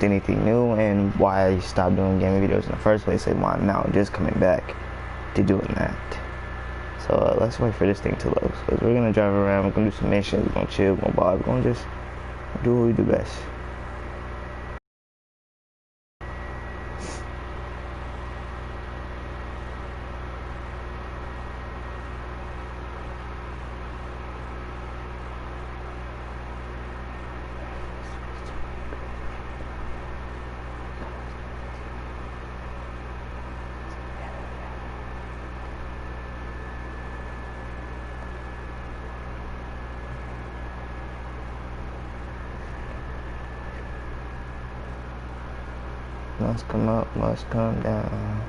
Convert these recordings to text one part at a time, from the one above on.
introduced anything new and why I stopped doing gaming videos in the first place, and why I'm now just coming back to doing that. So let's wait for this thing to load, because we're gonna drive around, we're gonna do some missions, we're gonna chill, we're gonna vibe, we're gonna just do what we do best. Must come up, must come down.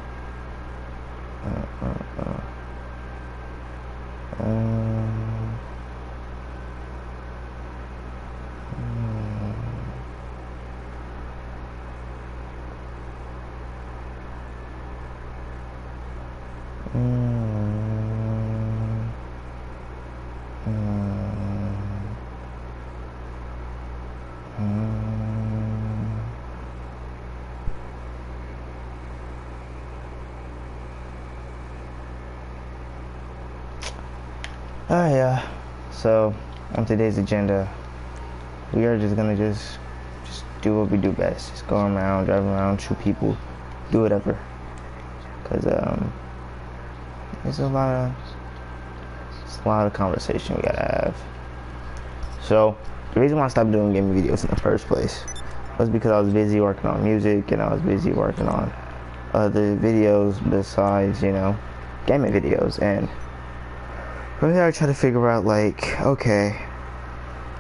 Alright, so on today's agenda, we are just gonna just do what we do best. Just go around, drive around, shoot people, do whatever. Cause there's a lot of conversation we gotta have. So the reason why I stopped doing gaming videos in the first place was because I was busy working on music, and I was busy working on other videos besides, you know, gaming videos. And from there I try to figure out, like, okay,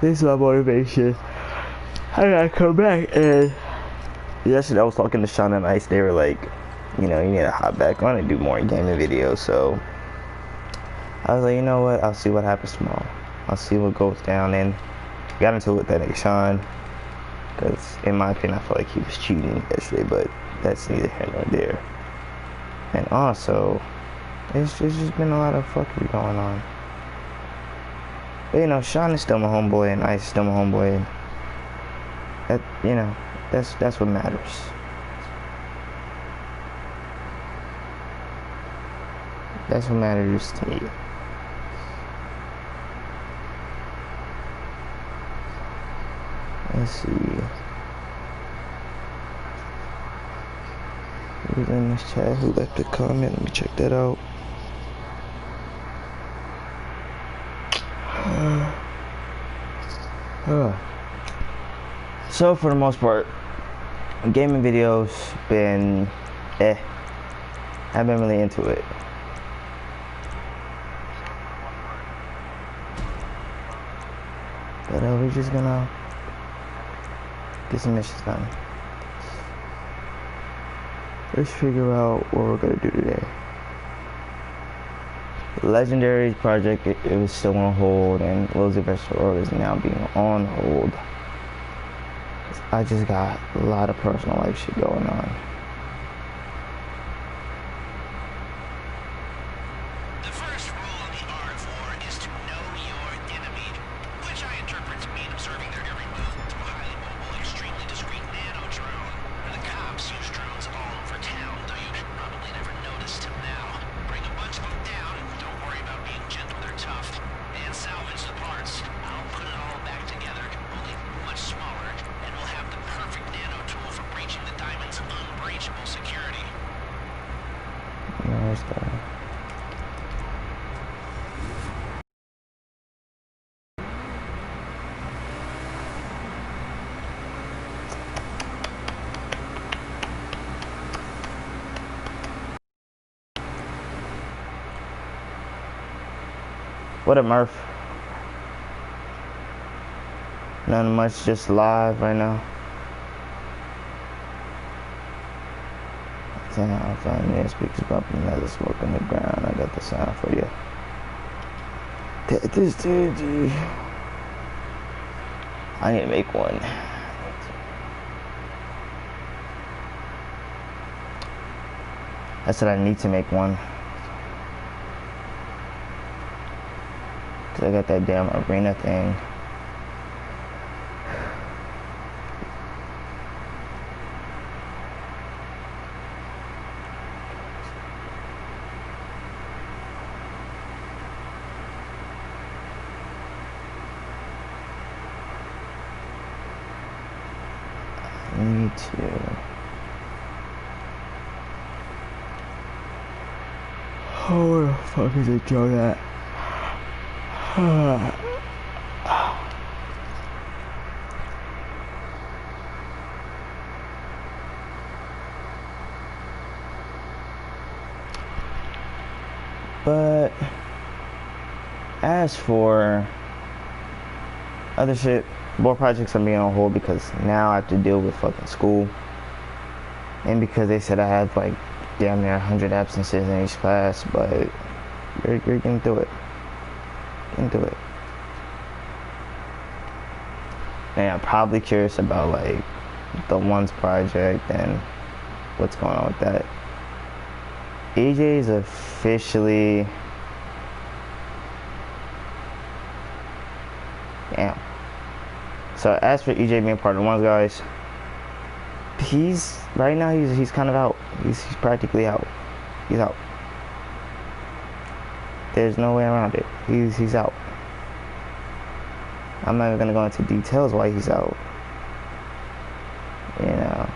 this is my motivation, I gotta come back. And yesterday I was talking to Sean and Ice. They were like, you know, you need to hop back on and do more gaming videos. So I was like, you know what, I'll see what happens tomorrow. I'll see what goes down. And got into it with that nigga Sean, because in my opinion I felt like he was cheating yesterday, but that's neither here nor there. And also, it's just been a lot of fuckery going on. But you know, Sean is still my homeboy, and Ice is still my homeboy, and that, you know, that's what matters. That's what matters to me. Let's see. Who's in this chat? Who left a comment? Let me check that out. So for the most part, gaming videos been I've been really into it. But we're just gonna get some missions done. Let's figure out what we're gonna do today. The Legendary project, it was still on hold, and Losey vs. Aurora is now being on hold. I just got a lot of personal life shit going on. The first rule in the art of war is to know your enemy, which I interpret to mean observing their every move to a highly mobile, extremely discreet nano drone. The cops use drones all over town, though you probably never noticed him now. Bring a bunch of them down, don't worry about being gentle or tough, and salvage the parts. I'll put it all back together, only much smaller, and we'll have the perfect nano tool for breaching the diamond's unbreachable security. Where's that? What up, Murph? Nothing much, just live right now. I'm finding the speakers bumping another smoke on the ground. I got the sound for you. This dude. I need to make one. I said I need to make one. Cause I got that damn arena thing. Me too. Oh, where the fuck is it, Joe? That. But as for other shit, more projects are being on hold because now I have to deal with fucking school, and because they said I have like damn near 100 absences in each class. But you're getting through it. Getting through it. And I'm probably curious about like the Ones project and what's going on with that. EJ is officially, damn. So as for EJ being part of the Ones, guys, he's right now he's kind of out. He's practically out. He's out. There's no way around it. He's out. I'm not even gonna go into details why he's out. You know,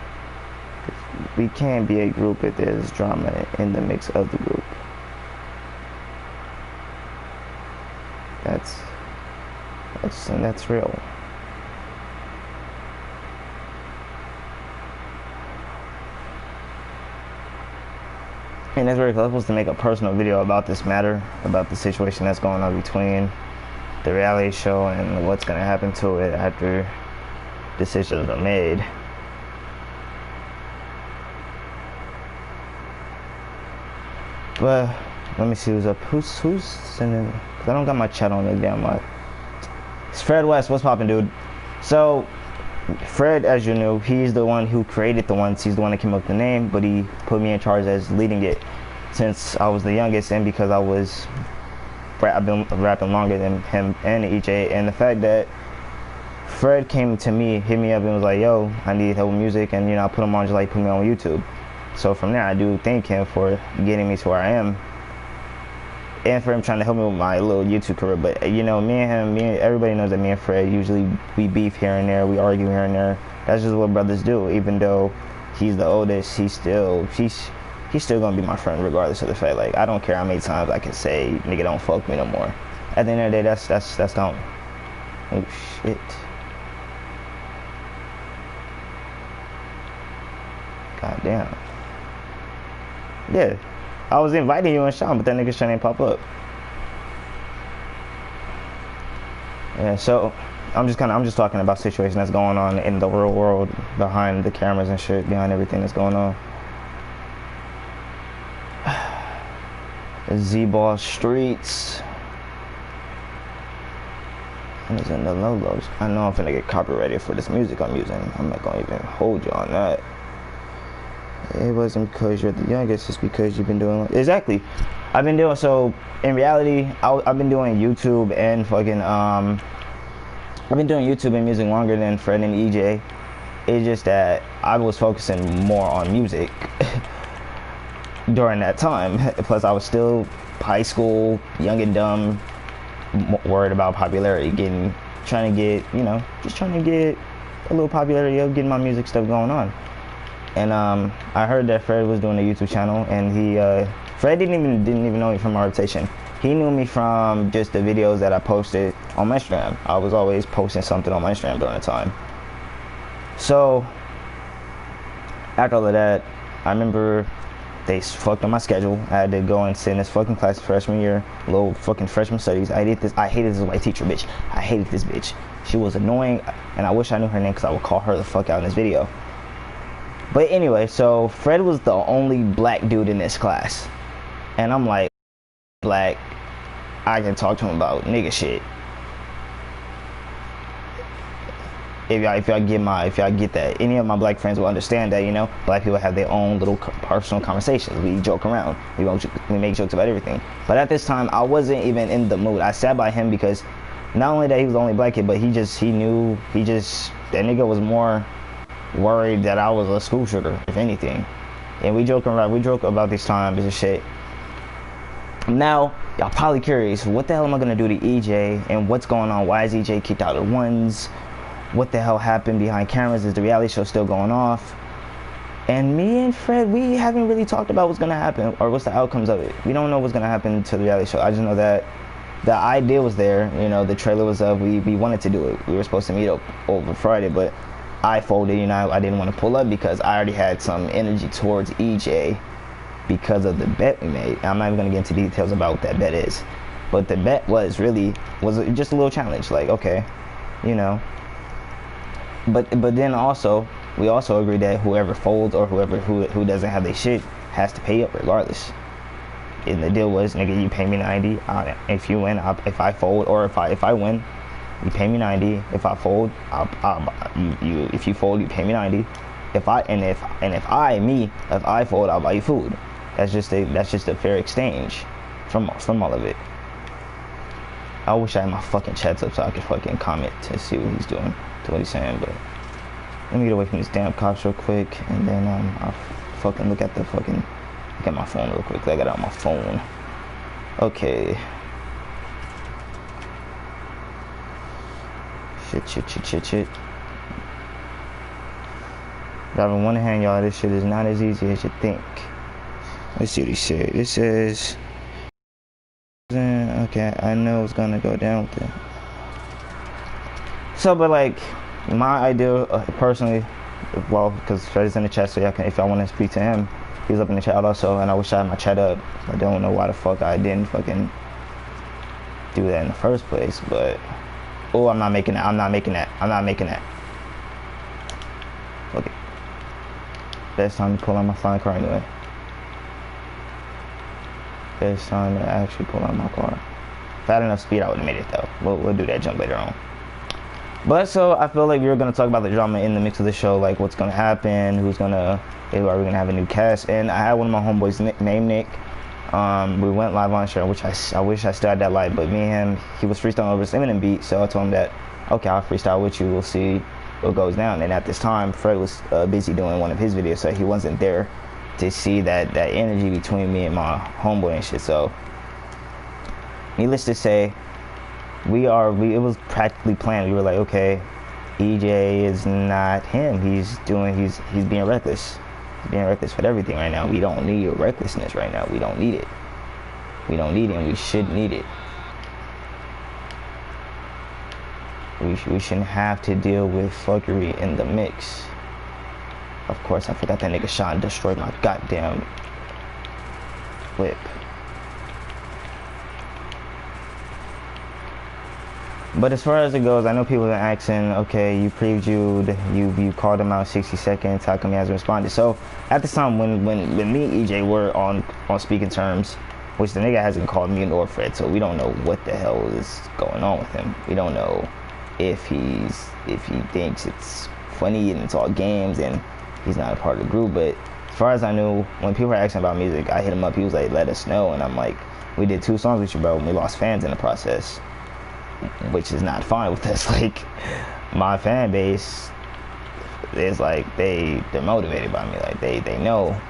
we can't be a group if there's drama in the mix of the group. That's real. And that's very close. I was supposed to make a personal video about this matter, about the situation that's going on between the reality show and what's going to happen to it after decisions are made. But let me see who's up. Who's sending? Cause I don't got my chat on the damn mic. It's Fred West. What's poppin', dude? So Fred, as you know, he's the one who created the Ones. He's the one that came up with the name, but he put me in charge as leading it since I was the youngest, and because I've been rapping longer than him and EJ. And the fact that Fred came to me, hit me up, and was like, "Yo, I need help with music," and I put him on just like put me on YouTube. So from there, I do thank him for getting me to where I am, and for him trying to help me with my little YouTube career. But me and him, everybody knows that me and Fred usually we beef here and there, we argue here and there. That's just what brothers do. Even though he's the oldest, he's still gonna be my friend regardless of the fact. Like, I don't care how many times I can say nigga don't fuck me no more. At the end of the day, that's the homie. Oh shit. God damn. Yeah, I was inviting you and Sean, but that nigga Sean ain't pop up. Yeah, so I'm just talking about situation that's going on in the real world, behind the cameras and shit, behind everything that's going on. Z-Ball Streets. And it's in the logos. I know I'm finna get copyrighted for this music I'm using. I'm not gonna even hold you on that. It wasn't because you're the youngest, it's because you've been doing exactly. I've been doing so. In reality, I've been doing YouTube and fucking I've been doing YouTube and music longer than Fred and EJ. It's just that I was focusing more on music during that time. Plus, I was still high school, young and dumb, worried about popularity, trying to get a little popularity of getting my music stuff going on. And I heard that Fred was doing a YouTube channel, and Fred didn't even know me from my reputation. He knew me from just the videos that I posted on my Instagram. I was always posting something on my Instagram during the time. So after all of that, I remember they fucked on my schedule. I had to go and sit in this fucking class freshman year, little fucking freshman studies. I hated this white teacher, bitch. I hated this bitch. She was annoying, and I wish I knew her name because I would call her the fuck out in this video. But anyway, so Fred was the only black dude in this class. And I'm like, black, I can talk to him about nigga shit. If y'all get that, any of my black friends will understand that, black people have their own little personal conversations. We joke around, we make jokes about everything. But at this time, I wasn't even in the mood. I sat by him because not only that he was the only black kid, but that nigga was more worried that I was a school shooter, if anything. And we joke about these times and shit. Now, y'all probably curious, what the hell am I gonna do to EJ, and what's going on? Why is EJ kicked out of Ones? what the hell happened behind cameras? Is the reality show still going off? And me and Fred, we haven't really talked about what's gonna happen or what's the outcomes of it. We don't know what's gonna happen to the reality show. I just know that the idea was there. You know, the trailer was up. We wanted to do it. We were supposed to meet up over Friday, but I folded. You know, I didn't want to pull up because I already had some energy towards EJ because of the bet we made. I'm not even gonna get into details about what that bet is, but the bet was just a little challenge. Like, okay, you know. But then also we also agreed that whoever folds or who doesn't have their shit has to pay up regardless. And the deal was, nigga, you pay me 90. If you win, if I fold, or if I win, you pay me 90. If I fold, if you fold, you pay me 90. If I fold, I'll buy you food. That's just a fair exchange from all of it. I wish I had my fucking chats up so I could fucking comment to see what he's doing, to what he's saying, but let me get away from these damn cops real quick, and then I'll fucking look at my phone real quick. I got it on my phone. Okay. Shit. Driving one hand, y'all, this shit is not as easy as you think. Let's see what he said. It says, okay, I know it's gonna go down with it. So, but like, my idea, personally, well, because Fred is in the chat, so y'all can, if y'all want to speak to him, he's up in the chat also, and I wish I had my chat up. I don't know why the fuck I didn't fucking do that in the first place, but, oh, I'm not making that. Okay. Best time to pull out my flying car anyway. Best time to actually pull out my car. If I had enough speed, I would have made it though. We'll do that jump later on. But so I feel like we were gonna talk about the drama in the mix of the show, like what's gonna happen, are we gonna have a new cast? And I had one of my homeboys named Nick. We went live on show, which I wish I still had that live, but me and him, he was freestyling over some Eminem beat, so I told him that, okay, I'll freestyle with you, we'll see what goes down. And at this time, Fred was busy doing one of his videos, so he wasn't there to see that energy between me and my homeboy and shit. So needless to say, it was practically planned. We were like, okay, EJ is not him. He's being reckless. He's being reckless with everything right now. We don't need recklessness right now. We don't need it. We don't need it, and we shouldn't need it. We shouldn't have to deal with fuckery in the mix. Of course, I forgot that nigga shot and destroyed my goddamn whip. But as far as it goes, I know people are asking, okay, you previewed, you called him out 60 seconds, how come he hasn't responded? So at this time, when me and EJ were on speaking terms, which the nigga hasn't called me nor Fred, so we don't know what the hell is going on with him. We don't know if he thinks it's funny and it's all games and he's not a part of the group. But as far as I knew, when people were asking about music, I hit him up. He was like, let us know. And I'm like, we did 2 songs with you, bro, and we lost fans in the process, which is not fine with us. Like, my fan base is like, they're motivated by me. Like, they know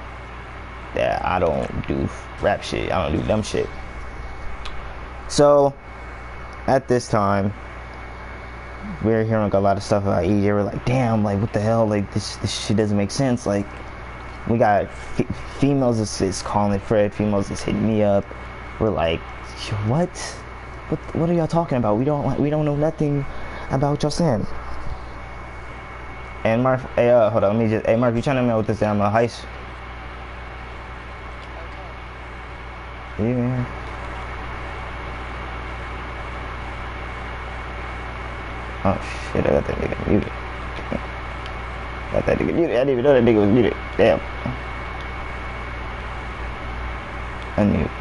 that I don't do rap shit. I don't do dumb shit. So at this time, we're hearing a lot of stuff about EJ. We're like, damn, like, what the hell? Like, this shit doesn't make sense. Like, we got females is calling Fred. Females is hitting me up. We're like, what? What are y'all talking about? We don't know nothing about what y'all saying. And Murph, hey, hold on, hey Murph, you trying to know with this damn heist? Okay. Yeah. Oh shit, I got that nigga muted. Got that nigga muted. I didn't even know that nigga was muted. Damn. Unmute.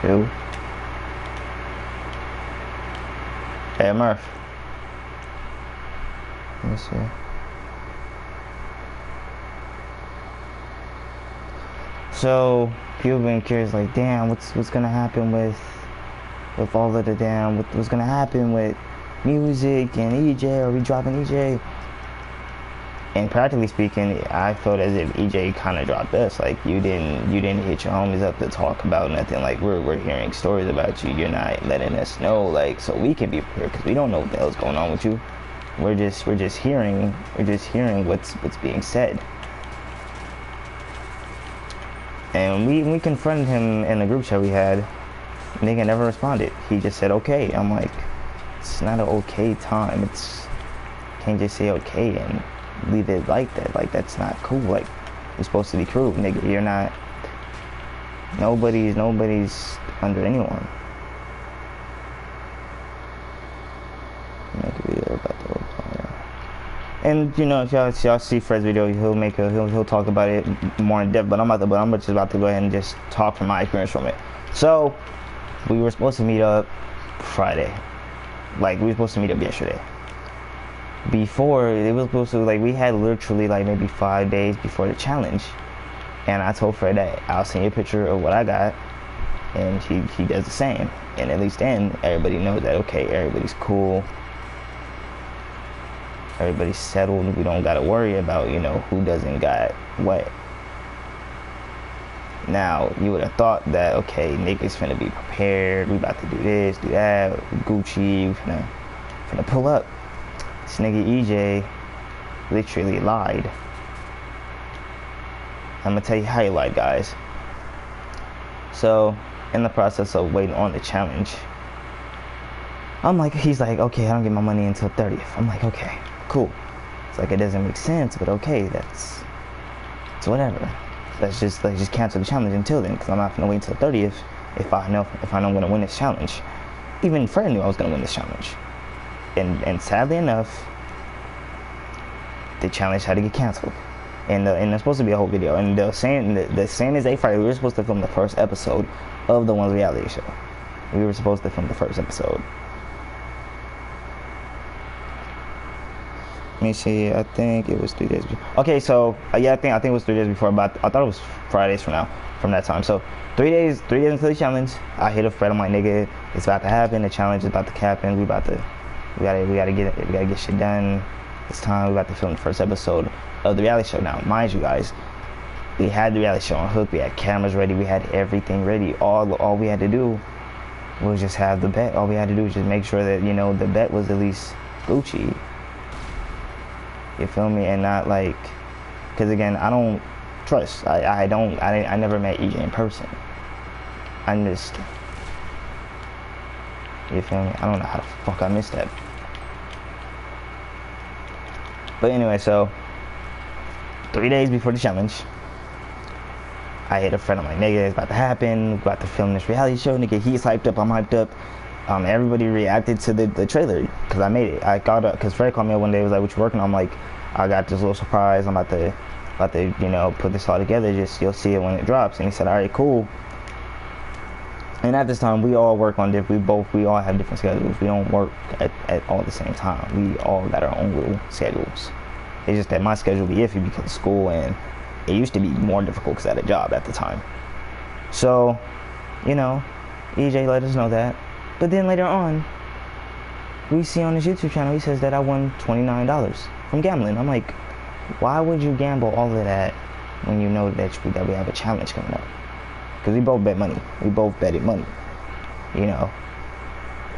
Who? Hey, Murph. Let me see. So people been curious, like, damn, what's gonna happen with all of the damn, what's gonna happen with music and EJ? Are we dropping EJ? And practically speaking, I felt as if EJ kind of dropped us. Like you didn't hit your homies up to talk about nothing. Like we're hearing stories about you. You're not letting us know, like, so we can be prepared because we don't know what the hell's going on with you. We're just hearing what's being said. And we confronted him in the group chat we had. Nigga never responded. He just said okay. I'm like, it's not an okay time. It's can't just say okay and leave it like that. Like that's not cool. Like you're supposed to be cool, nigga. You're not. Nobody's under anyone. Make a video about the whole plan. And you know, if y'all see Fred's video, he'll talk about it more in depth. But I'm just about to go ahead and just talk from my experience from it. So we were supposed to meet up Friday. Like we were supposed to meet up yesterday. Before it was supposed to, like, we had literally like maybe 5 days before the challenge, and I told Fred that I'll send you a picture of what I got, and he does the same. And at least then everybody knows that okay, everybody's cool, everybody's settled. We don't gotta worry about, you know, who doesn't got what. Now you would have thought that okay, niggas finna be prepared, we about to do this, do that, Gucci, we finna pull up. This nigga EJ literally lied. I'm gonna tell you how he lied, guys. So in the process of waiting on the challenge, he's like, okay, I don't get my money until 30th. I'm like, okay, cool. It's like, it doesn't make sense, but okay, it's whatever. Let's just cancel the challenge until then, because I'm not gonna wait until 30th if I know I'm gonna win this challenge. Even Fred knew I was gonna win this challenge. And sadly enough, the challenge had to get canceled. And there's supposed to be a whole video. And the same as a Friday, we were supposed to film the first episode of the One's reality show. We were supposed to film the first episode. Let me see. I think it was 3 days before. Okay, so yeah, I think it was 3 days before, but I thought it was Fridays from that time. So 3 days into the challenge, I hit a Fred. I'm like, nigga, it's about to happen. The challenge is about to happen. We gotta get shit done. It's time. We about to film the first episode of the reality show. Now, mind you, guys, we had the reality show on hook. We had cameras ready. We had everything ready. All we had to do was just have the bet. All we had to do was just make sure that, you know, the bet was at least Gucci. You feel me? And not like, because again, I don't trust. I never met EJ in person. I'm just, you feel me? I don't know how the fuck I missed that. But anyway, so 3 days before the challenge, I hit a friend. I'm like, nigga, it's about to happen. We're about to film this reality show. Nigga, he's hyped up. I'm hyped up. Everybody reacted to the trailer because I made it. I got up because Fred called me up one day. He was like, what you working on? I'm like, I got this little surprise. I'm about to you know, put this all together. Just you'll see it when it drops. And he said, all right, cool. And at this time, we all work on different. We all have different schedules. We don't work at all the same time. We all got our own little schedules. It's just that my schedule be iffy because of school, and it used to be more difficult because I had a job at the time. So, you know, EJ let us know that. But then later on, we see on his YouTube channel, he says that I won $29 from gambling. I'm like, why would you gamble all of that when you know that we have a challenge coming up? Because we both bet money. We both betted money. You know,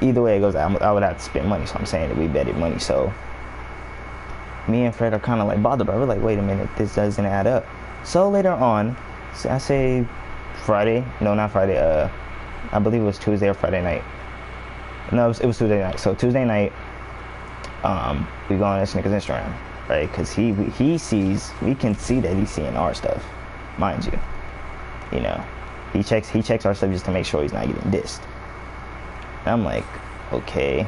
either way it goes, I would have to spend money. So I'm saying that we betted money. So me and Fred are kind of like bothered, but we're like, wait a minute, this doesn't add up. So later on, I say Friday. No, not Friday. I believe it was Tuesday or Friday night. No, it was Tuesday night. So Tuesday night, we go on this nigga's Instagram, right? Because he sees, we can see that he's seeing our stuff, mind you. You know, he checks our stuff just to make sure he's not getting dissed. And I'm like, okay.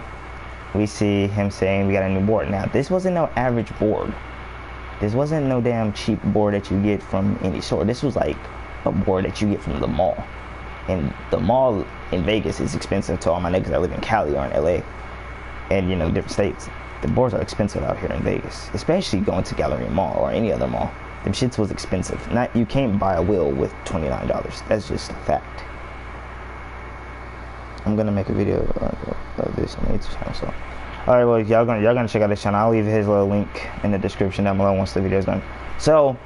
We see him saying we got a new board. Now, this wasn't no average board. This wasn't no damn cheap board that you get from any store. This was like a board that you get from the mall. And the mall in Vegas is expensive to all my niggas that live in Cali or in LA and, you know, different states. The boards are expensive out here in Vegas, especially going to Galleria Mall or any other mall. Them shits was expensive. You can't buy a wheel with $29. That's just a fact. I'm gonna make a video of this on the YouTube channel. So, All right, well, y'all gonna check out this channel. I'll leave his little link in the description down below once the video's done. So,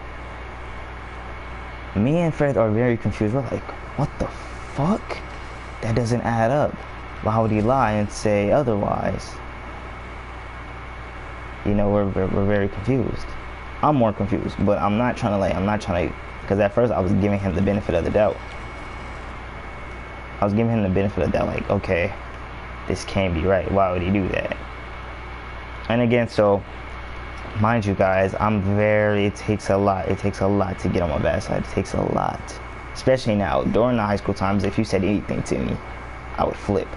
me and Fred are very confused. We're like, what the fuck? That doesn't add up. Why would he lie and say otherwise? You know, we're very confused. I'm more confused, but I'm not trying to, because at first I was giving him the benefit of the doubt. I was giving him the benefit of the doubt, like, okay, this can't be right. Why would he do that? And again, so, mind you guys, it takes a lot to get on my bad side. It takes a lot. Especially now, during the high school times, if you said anything to me, I would flip.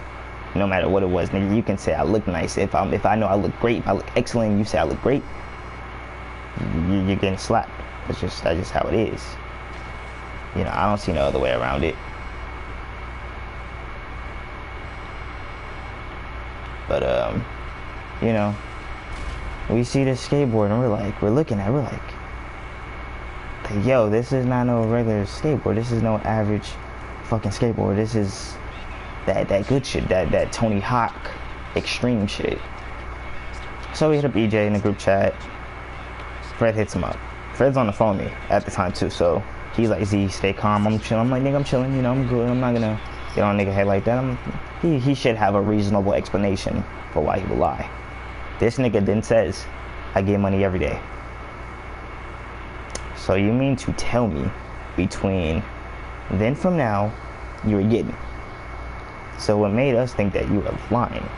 No matter what it was, nigga, you can say I look nice. If I know I look great, if I look excellent, and you say I look great, you're getting slapped. That's just how it is. You know, I don't see no other way around it. But you know, we see this skateboard and we're looking at it, we're like, yo, this is not no regular skateboard. This is no average fucking skateboard. This is that good shit, that Tony Hawk extreme shit. So we hit up EJ in the group chat. Fred hits him up. Fred's on the phone with me at the time too, so he's like, Z, stay calm. I'm chilling. I'm like, nigga, I'm chilling. You know, I'm good. I'm not gonna get on a nigga head like that. He should have a reasonable explanation for why he would lie. This nigga then says, I get money every day. So you mean to tell me between then from now, you were getting? So what made us think that you were lying?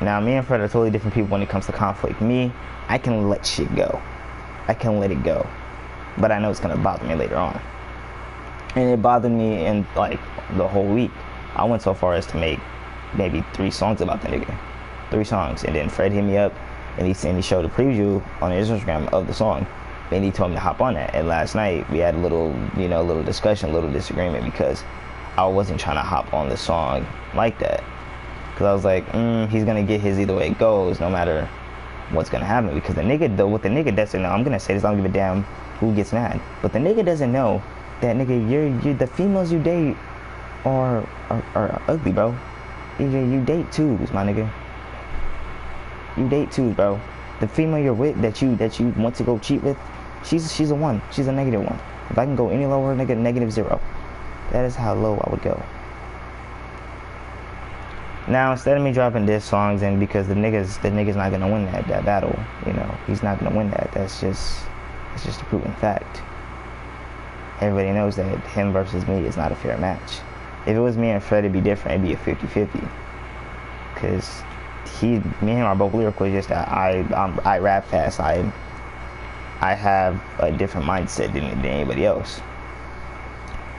Now, me and Fred are totally different people when it comes to conflict. Me, I can let shit go. I can let it go. But I know it's going to bother me later on. And it bothered me in, like, the whole week. I went so far as to make maybe 3 songs about the nigga. 3 songs. And then Fred hit me up, and he showed a preview on his Instagram of the song. And he told me to hop on that. And last night, we had a little discussion, a little disagreement, because I wasn't trying to hop on the song like that. Because I was like, he's going to get his either way it goes, no matter what's going to happen. Because what the nigga doesn't know, I'm going to say this, I don't give a damn who gets mad. But the nigga doesn't know that, nigga, the females you date are ugly, bro. You date twos, my nigga. You date twos, bro. The female you're with that you want to go cheat with, she's a 1. She's a -1. If I can go any lower, nigga, -0. That is how low I would go. Now, instead of me dropping diss songs, and because the nigga's not gonna win that battle, you know, he's not gonna win that. It's just a proven fact. Everybody knows that him versus me is not a fair match. If it was me and Fred, it'd be different. It'd be a 50-50. Because me and him are both lyrical. Just that I rap fast. I have a different mindset than anybody else.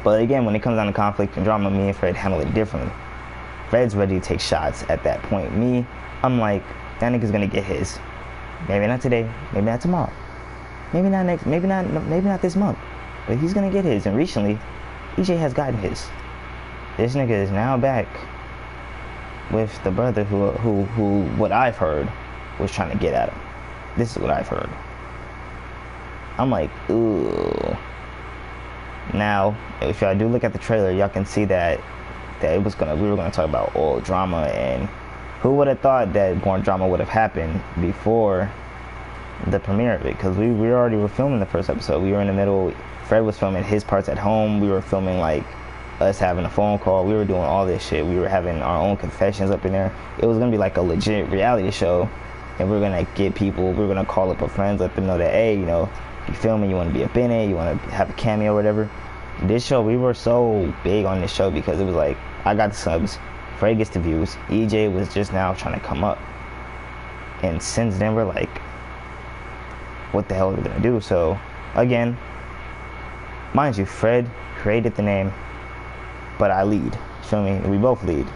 But again, when it comes down to conflict and drama, me and Fred handle it differently. Fred's ready to take shots at that point. Me, I'm like, that nigga's gonna get his. Maybe not today, maybe not tomorrow, maybe not next, maybe not this month, but he's gonna get his. And recently, EJ has gotten his. This nigga is now back with the brother who what I've heard was trying to get at him. This is what I've heard. I'm like, ooh. Now, if y'all do look at the trailer, y'all can see that we were gonna talk about oil drama, and who would have thought that more drama would have happened before the premiere of it? Because we already were filming the first episode. We were in the middle. Fred was filming his parts at home. We were filming like us having a phone call. We were doing all this shit. We were having our own confessions up in there. It was gonna be like a legit reality show, and we were gonna get people. We were gonna call up our friends, let them know that, hey, you know, you filming, you want to be up in it, you want to have a cameo or whatever. This show, we were so big on this show because it was like, I got the subs, Fred gets the views, EJ was just now trying to come up. And since then, we're like, what the hell are we going to do? So, again, mind you, Fred created the name, but I lead. Feel me? We both lead.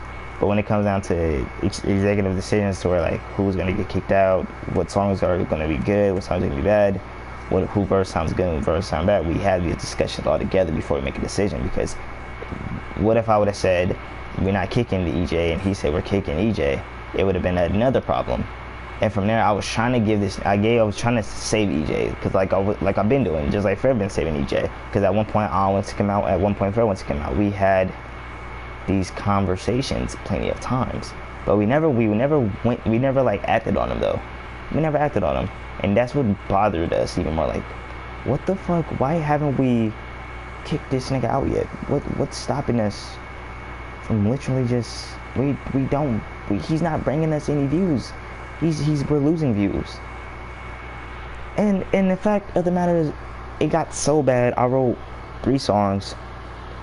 But when it comes down to executive decisions to where, like, who's going to get kicked out, what songs are going to be good, what songs are going to be bad, who verse sounds good, who verse sounds bad, we had these discussions all together before we make a decision. Because what if I would have said, we're not kicking the EJ, and he said we're kicking EJ? It would have been another problem. And from there, I was trying to save EJ, because like I've been doing, just like Fred been saving EJ. Because at one point, I went to come out. At one point, Fred went to come out. We had these conversations plenty of times. But we never like acted on them though. We never acted on them, and that's what bothered us even more. Like, what the fuck? Why haven't we kicked this nigga out yet? What's stopping us from literally just he's not bringing us any views. We're losing views. And the fact of the matter is, it got so bad. I wrote 3 songs.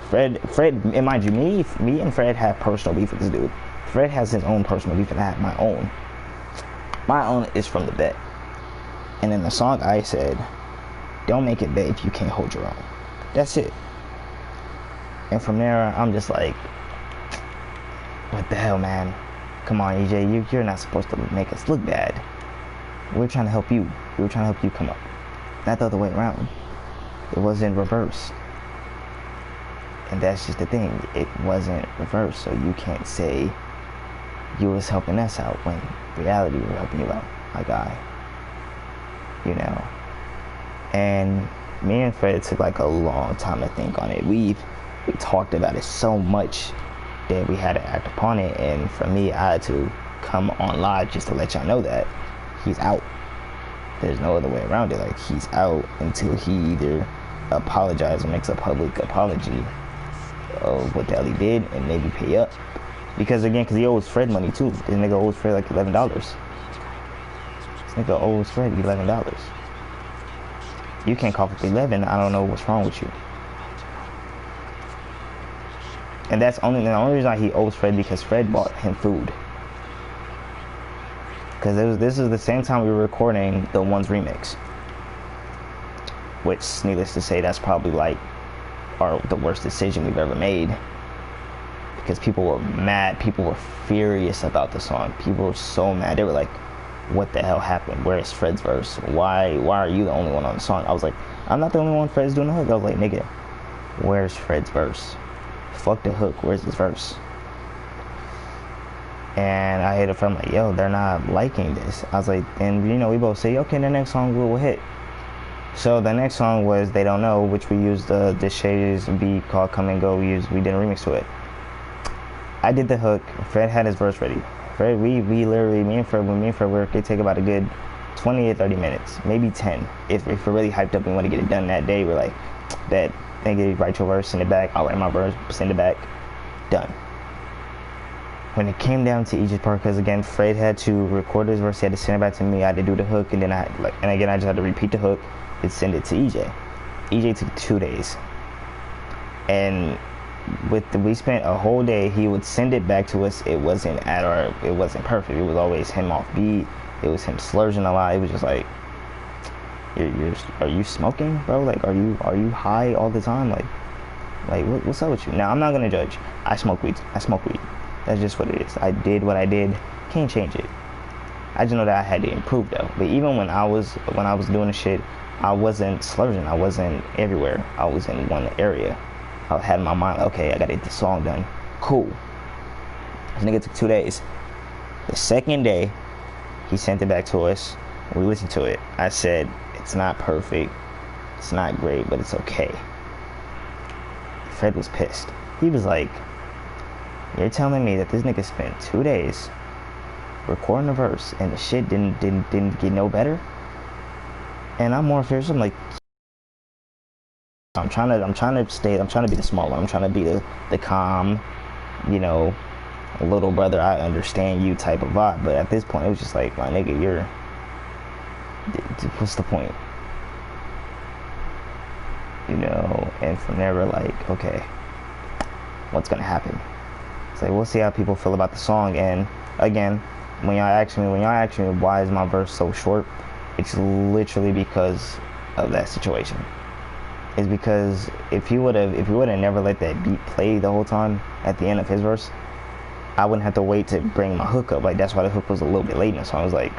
Fred, and mind you, me and Fred have personal beef with this dude. Fred has his own personal beef, and I have my own. My own is from the bet. And in the song, I said, "Don't make it bet if you can't hold your own." That's it. And from there, I'm just like, what the hell, man? Come on, EJ, you're not supposed to make us look bad. We're trying to help you. We were trying to help you come up. Not the other way around. It wasn't reversed. And that's just the thing. It wasn't reversed. So you can't say you was helping us out when in reality we were helping you out, my guy. You know. And me and Fred took like a long time to think on it. We talked about it so much that we had to act upon it. And for me, I had to come on live just to let y'all know that he's out. There's no other way around it. Like, he's out until he either apologizes or makes a public apology of what the hell he did and maybe pay up. Because he owes Fred money too. This nigga owes Fred like $11. This nigga owes Fred $11. You can't cough up 11. I don't know what's wrong with you. And that's the only reason why he owes Fred, because Fred bought him food. Because this is the same time we were recording the Ones remix, which, needless to say, that's probably like the worst decision we've ever made, because people were mad. People were furious about the song. People were so mad. They were like, what the hell happened? Where's Fred's verse? Why are you the only one on the song? I was like, I'm not the only one. Fred's doing the hook. I was like, nigga, where's Fred's verse? Fuck the hook. Where's his verse? And I hit it from like, yo, they're not liking this. I was like, and we both say, okay, the next song will hit. So the next song was They Don't Know, which we used the Shades beat called Come and Go. We did a remix to it. I did the hook. Fred had his verse ready. Fred, we literally, me and Fred work, it take about a good 20 or 30 minutes, maybe 10. If we're really hyped up and want to get it done that day, we're like, that nigga, write your verse, send it back. I'll write my verse, send it back. Done. When it came down to EJ's part, because again, Fred had to record his verse, he had to send it back to me. I had to do the hook, and then I just had to repeat the hook and send it to EJ. EJ took 2 days, and we spent a whole day. He would send it back to us. It wasn't perfect. It was always him off beat. It was him slurring a lot. It was just like, are you smoking, bro? Like, are you high all the time? Like what's up with you? Now, I'm not gonna judge. I smoke weed. That's just what it is. I did what I did. Can't change it. I just know that I had to improve though. But even when I was doing the shit, I wasn't slurring. I wasn't everywhere. I was in one area. I had in my mind, okay, I gotta get the song done. Cool. This nigga took 2 days. The second day, he sent it back to us. We listened to it. I said, it's not perfect. It's not great, but it's okay. Fred was pissed. He was like, you're telling me that this nigga spent 2 days recording a verse and the shit didn't get no better? And I'm more fierce. I'm like, I'm trying to be the smart one. I'm trying to be the calm, little brother, I understand you type of vibe. But at this point, it was just like, my nigga, what's the point? And from there, we're like, okay, what's gonna happen? It's like, we'll see how people feel about the song. And again, when y'all ask me why is my verse so short, it's literally because of that situation. Is because if we would have never let that beat play the whole time at the end of his verse, I wouldn't have to wait to bring my hook up. Like, that's why the hook was a little bit late in the song. I was like,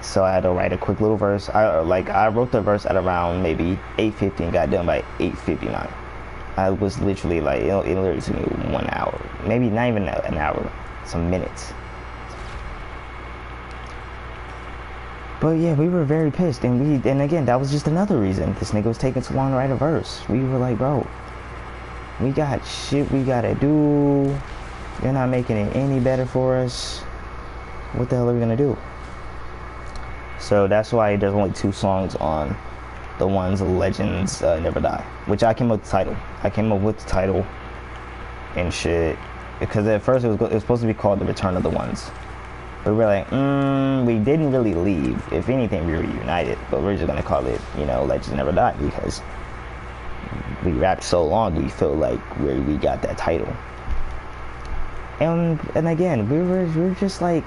so I had to write a quick little verse. I wrote the verse at around maybe 8:50 and got done by 8:59. I was literally like, it literally took me 1 hour, maybe not even an hour, some minutes. But yeah, we were very pissed, and again, that was just another reason this nigga was taking too long to write a verse. We were like, bro, we got shit we gotta do. You're not making it any better for us. What the hell are we gonna do? So that's why there's only 2 songs on the ones Legends Never Die, which I came up with the title. I came up with the title and shit because at first it was supposed to be called The Return of the Ones. But we were like, we didn't really leave. If anything, we were reunited. But we're just gonna call it, Legends Never Die because we rapped so long. We feel like we got that title. And again, we were just like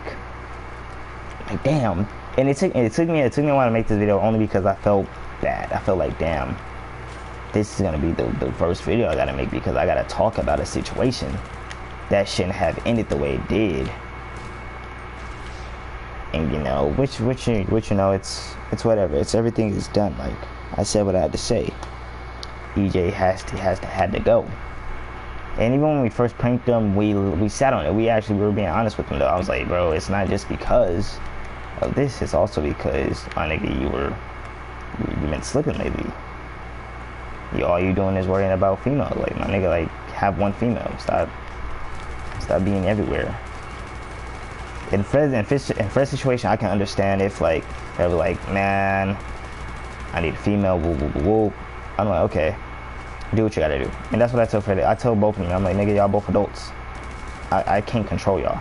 damn. And it took me a while to make this video only because I felt bad. I felt like, damn, this is gonna be the first video I gotta make because I gotta talk about a situation that shouldn't have ended the way it did. And which it's whatever. It's everything is done. Like I said what I had to say. EJ had to go. And even when we first pranked him, we sat on it. We were being honest with him though. I was like, bro, it's not just because of this. It's also because, my nigga, you've been slipping lately. All you doing is worrying about females. Like, my nigga, like, have one female. Stop being everywhere. In Fred's situation, I can understand if, like, they're like, man, I need a female, woo, woo, woo, woo. I'm like, okay, do what you gotta do. And that's what I tell Fred. I tell both of them, I'm like, nigga, y'all both adults. I can't control y'all.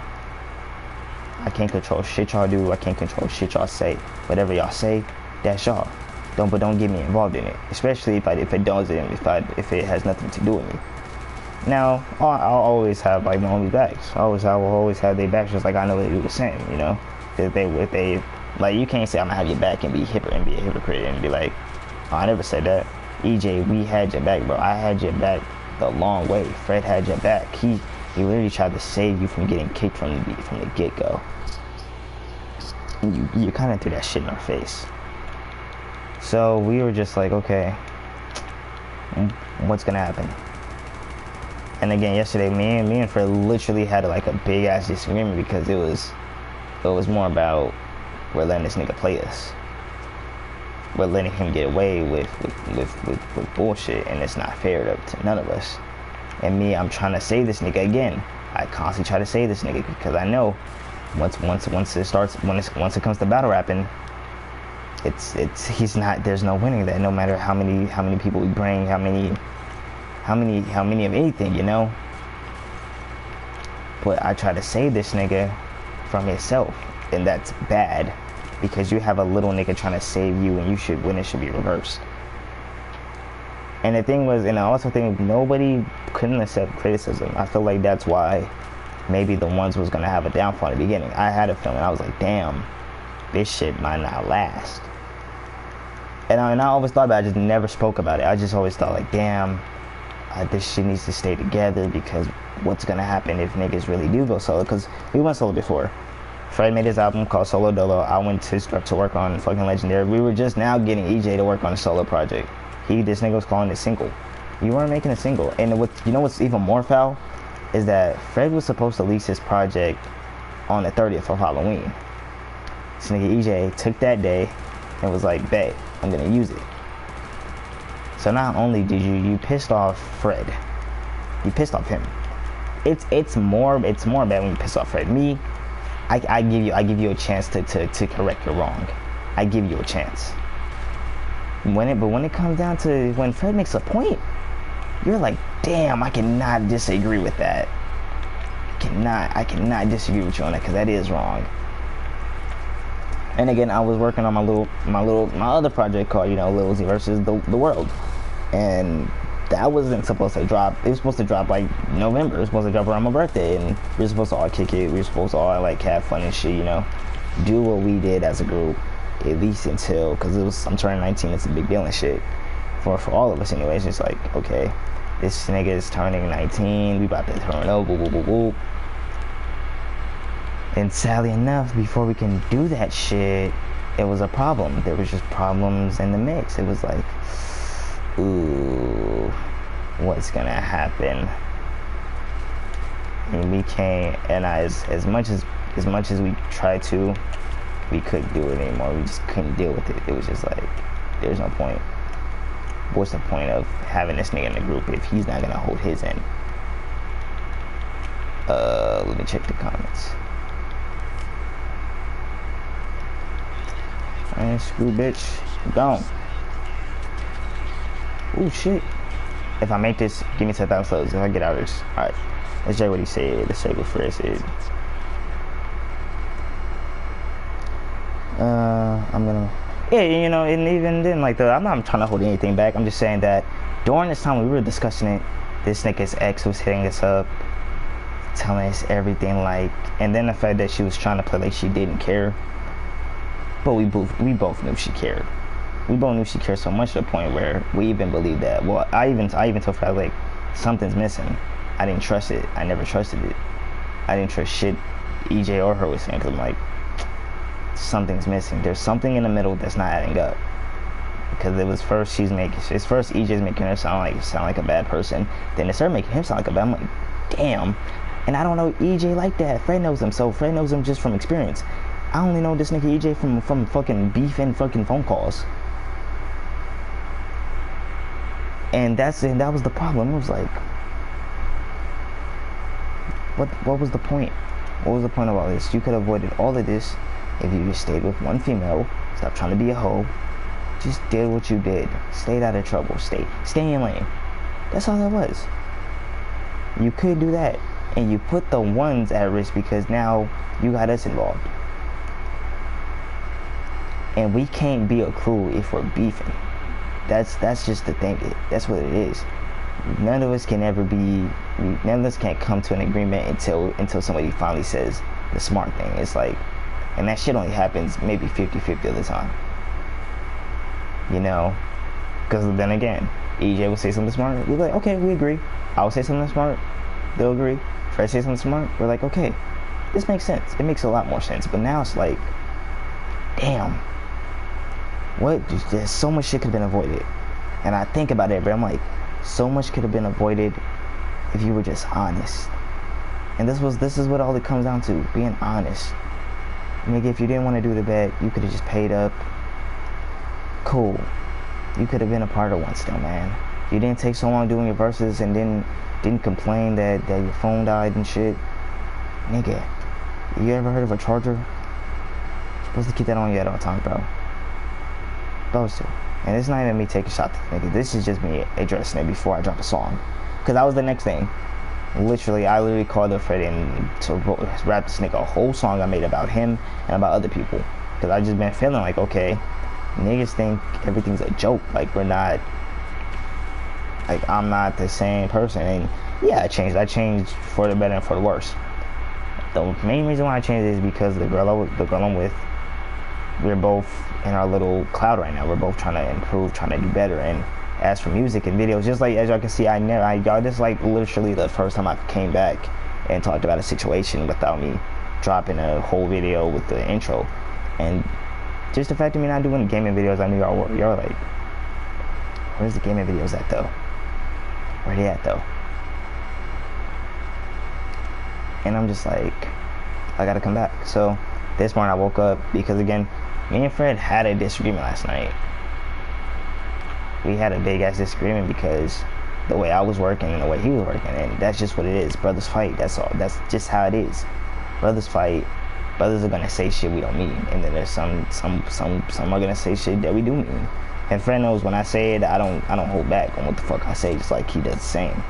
I can't control shit y'all do. I can't control shit y'all say. Whatever y'all say, that's y'all. But don't get me involved in it. Especially if it has nothing to do with me. Now, I'll always have like my homies' backs. I will always have their backs, just like I know they do the same. If they like, you can't say I'm gonna have your back and be a hypocrite and be like, oh, I never said that. EJ, we had your back, bro. I had your back the long way. Fred had your back. He literally tried to save you from getting kicked from the get-go. And you kind of threw that shit in our face. So we were just like, okay, what's gonna happen? And again, yesterday, me and Fred literally had like a big ass disagreement because it was more about we're letting this nigga play us. We're letting him get away with bullshit, and it's not fair to none of us. And me, I'm trying to save this nigga again. I constantly try to save this nigga because I know once it comes to battle rapping, there's no winning that. No matter how many people we bring, how many of anything, But I try to save this nigga from himself, and that's bad because you have a little nigga trying to save you, and when it should be reversed. And the thing was, and I also think nobody couldn't accept criticism. I feel like that's why maybe the ones was gonna have a downfall in the beginning. I had a feeling. I was like, damn, this shit might not last. And I always thought about it. I just never spoke about it. I just always thought like, damn, this shit needs to stay together because what's gonna happen if niggas really do go solo? Because we went solo before. Fred made his album called Solo Dolo. I went to work on fucking Legendary. We were just now getting EJ to work on a solo project. This nigga was calling it single. You weren't making a single. And what's even more foul is that Fred was supposed to release his project on the 30th of Halloween. This nigga EJ took that day and was like, bet, I'm gonna use it. So not only did you pissed off Fred, you pissed off him. It's more bad when you piss off Fred. Me, I give you a chance to correct your wrong. I give you a chance. But when it comes down to when Fred makes a point, you're like, damn, I cannot disagree with that. I cannot disagree with you on that because that is wrong. And again, I was working on my other project called, Lil Z versus the World, and that wasn't supposed to drop. It was supposed to drop like November. It was supposed to drop around my birthday, and we were supposed to all kick it. We were supposed to all like have fun and shit, do what we did as a group, at least until, because I'm turning 19. It's a big deal and shit for all of us anyway. It's just like, okay, this nigga is turning 19. We about to turn up. Woo, woo, woo, woo. And sadly enough, before we can do that shit, it was a problem. There was just problems in the mix. It was like, ooh, what's gonna happen? And we can't. And as much as we tried to, we couldn't do it anymore. We just couldn't deal with it. It was just like, there's no point. What's the point of having this nigga in the group if he's not gonna hold his end? Let me check the comments. Man, screw bitch. Gone. Oh shit. If I make this, give me 10,000 subs if I get out of this. Alright. Let's check what he said. Let's check what Fred said. I'm gonna... Yeah, you know, and even then, like, I'm not trying to hold anything back. I'm just saying that during this time we were discussing it, this nigga's ex was hitting us up, telling us everything, like, and then the fact that she was trying to play like she didn't care. But we both knew she cared. We both knew she cared so much to the point where we even believed that. Well, I even told Fred, like, something's missing. I didn't trust it. I never trusted it. I didn't trust shit EJ or her was saying, because I'm like, something's missing. There's something in the middle that's not adding up. Because it was first EJ's making her sound like a bad person. Then it started making him sound like a bad. I'm like, damn. And I don't know EJ like that. Fred knows him, so Fred knows him just from experience. I only know this nigga EJ from fucking beef and fucking phone calls. And that was the problem. It was like, what was the point? What was the point of all this? You could have avoided all of this if you just stayed with one female. Stop trying to be a hoe. Just did what you did. Stayed out of trouble. Stay in your lane. That's all that was. You could do that, and you put the ones at risk because now you got us involved. And we can't be a crew if we're beefing. That's just the thing. That's what it is. None of us can't come to an agreement until somebody finally says the smart thing. It's like, and that shit only happens maybe 50-50 of the time. You know? Because then again, EJ will say something smart. We're like, okay, we agree. I'll say something smart. They'll agree. Fred say something smart. We're like, okay, this makes sense. It makes a lot more sense. But now it's like, damn. What? There's so much shit could have been avoided. And I think about it, but I'm like, so much could have been avoided if you were just honest. And this is what all it comes down to, being honest. Nigga, if you didn't want to do the bet, you could have just paid up. Cool. You could have been a part of one still, man. You didn't take so long doing your verses and didn't complain that your phone died and shit. Nigga, you ever heard of a charger? You're supposed to keep that on you at all times, bro. Supposed to. And it's not even me taking shots at the nigga. This is just me addressing it before I drop a song. Because that was the next thing. I literally called up Fred in to rap this nigga a whole song I made about him and about other people. Because I just been feeling like, okay, niggas think everything's a joke. Like, we're not, like, I'm not the same person. And yeah, I changed for the better and for the worse. The main reason why I changed is because the girl I'm with, we're both in our little cloud right now. We're both trying to improve, trying to do better. And as for music and videos, just like as y'all can see, y'all just like literally the first time I came back and talked about a situation without me dropping a whole video with the intro. And just the fact of me not doing gaming videos, I knew y'all were. Y'all like, where's the gaming videos at though? Where they at though? And I'm just like, I gotta come back. So this morning I woke up because again, me and Fred had a disagreement last night. We had a big ass disagreement because the way I was working and the way he was working, and that's just what it is. Brothers fight. That's all. That's just how it is. Brothers fight. Brothers are gonna say shit we don't mean, and then there's some are gonna say shit that we do mean. And Fred knows when I say it, I don't hold back on what the fuck I say, just like he does the same.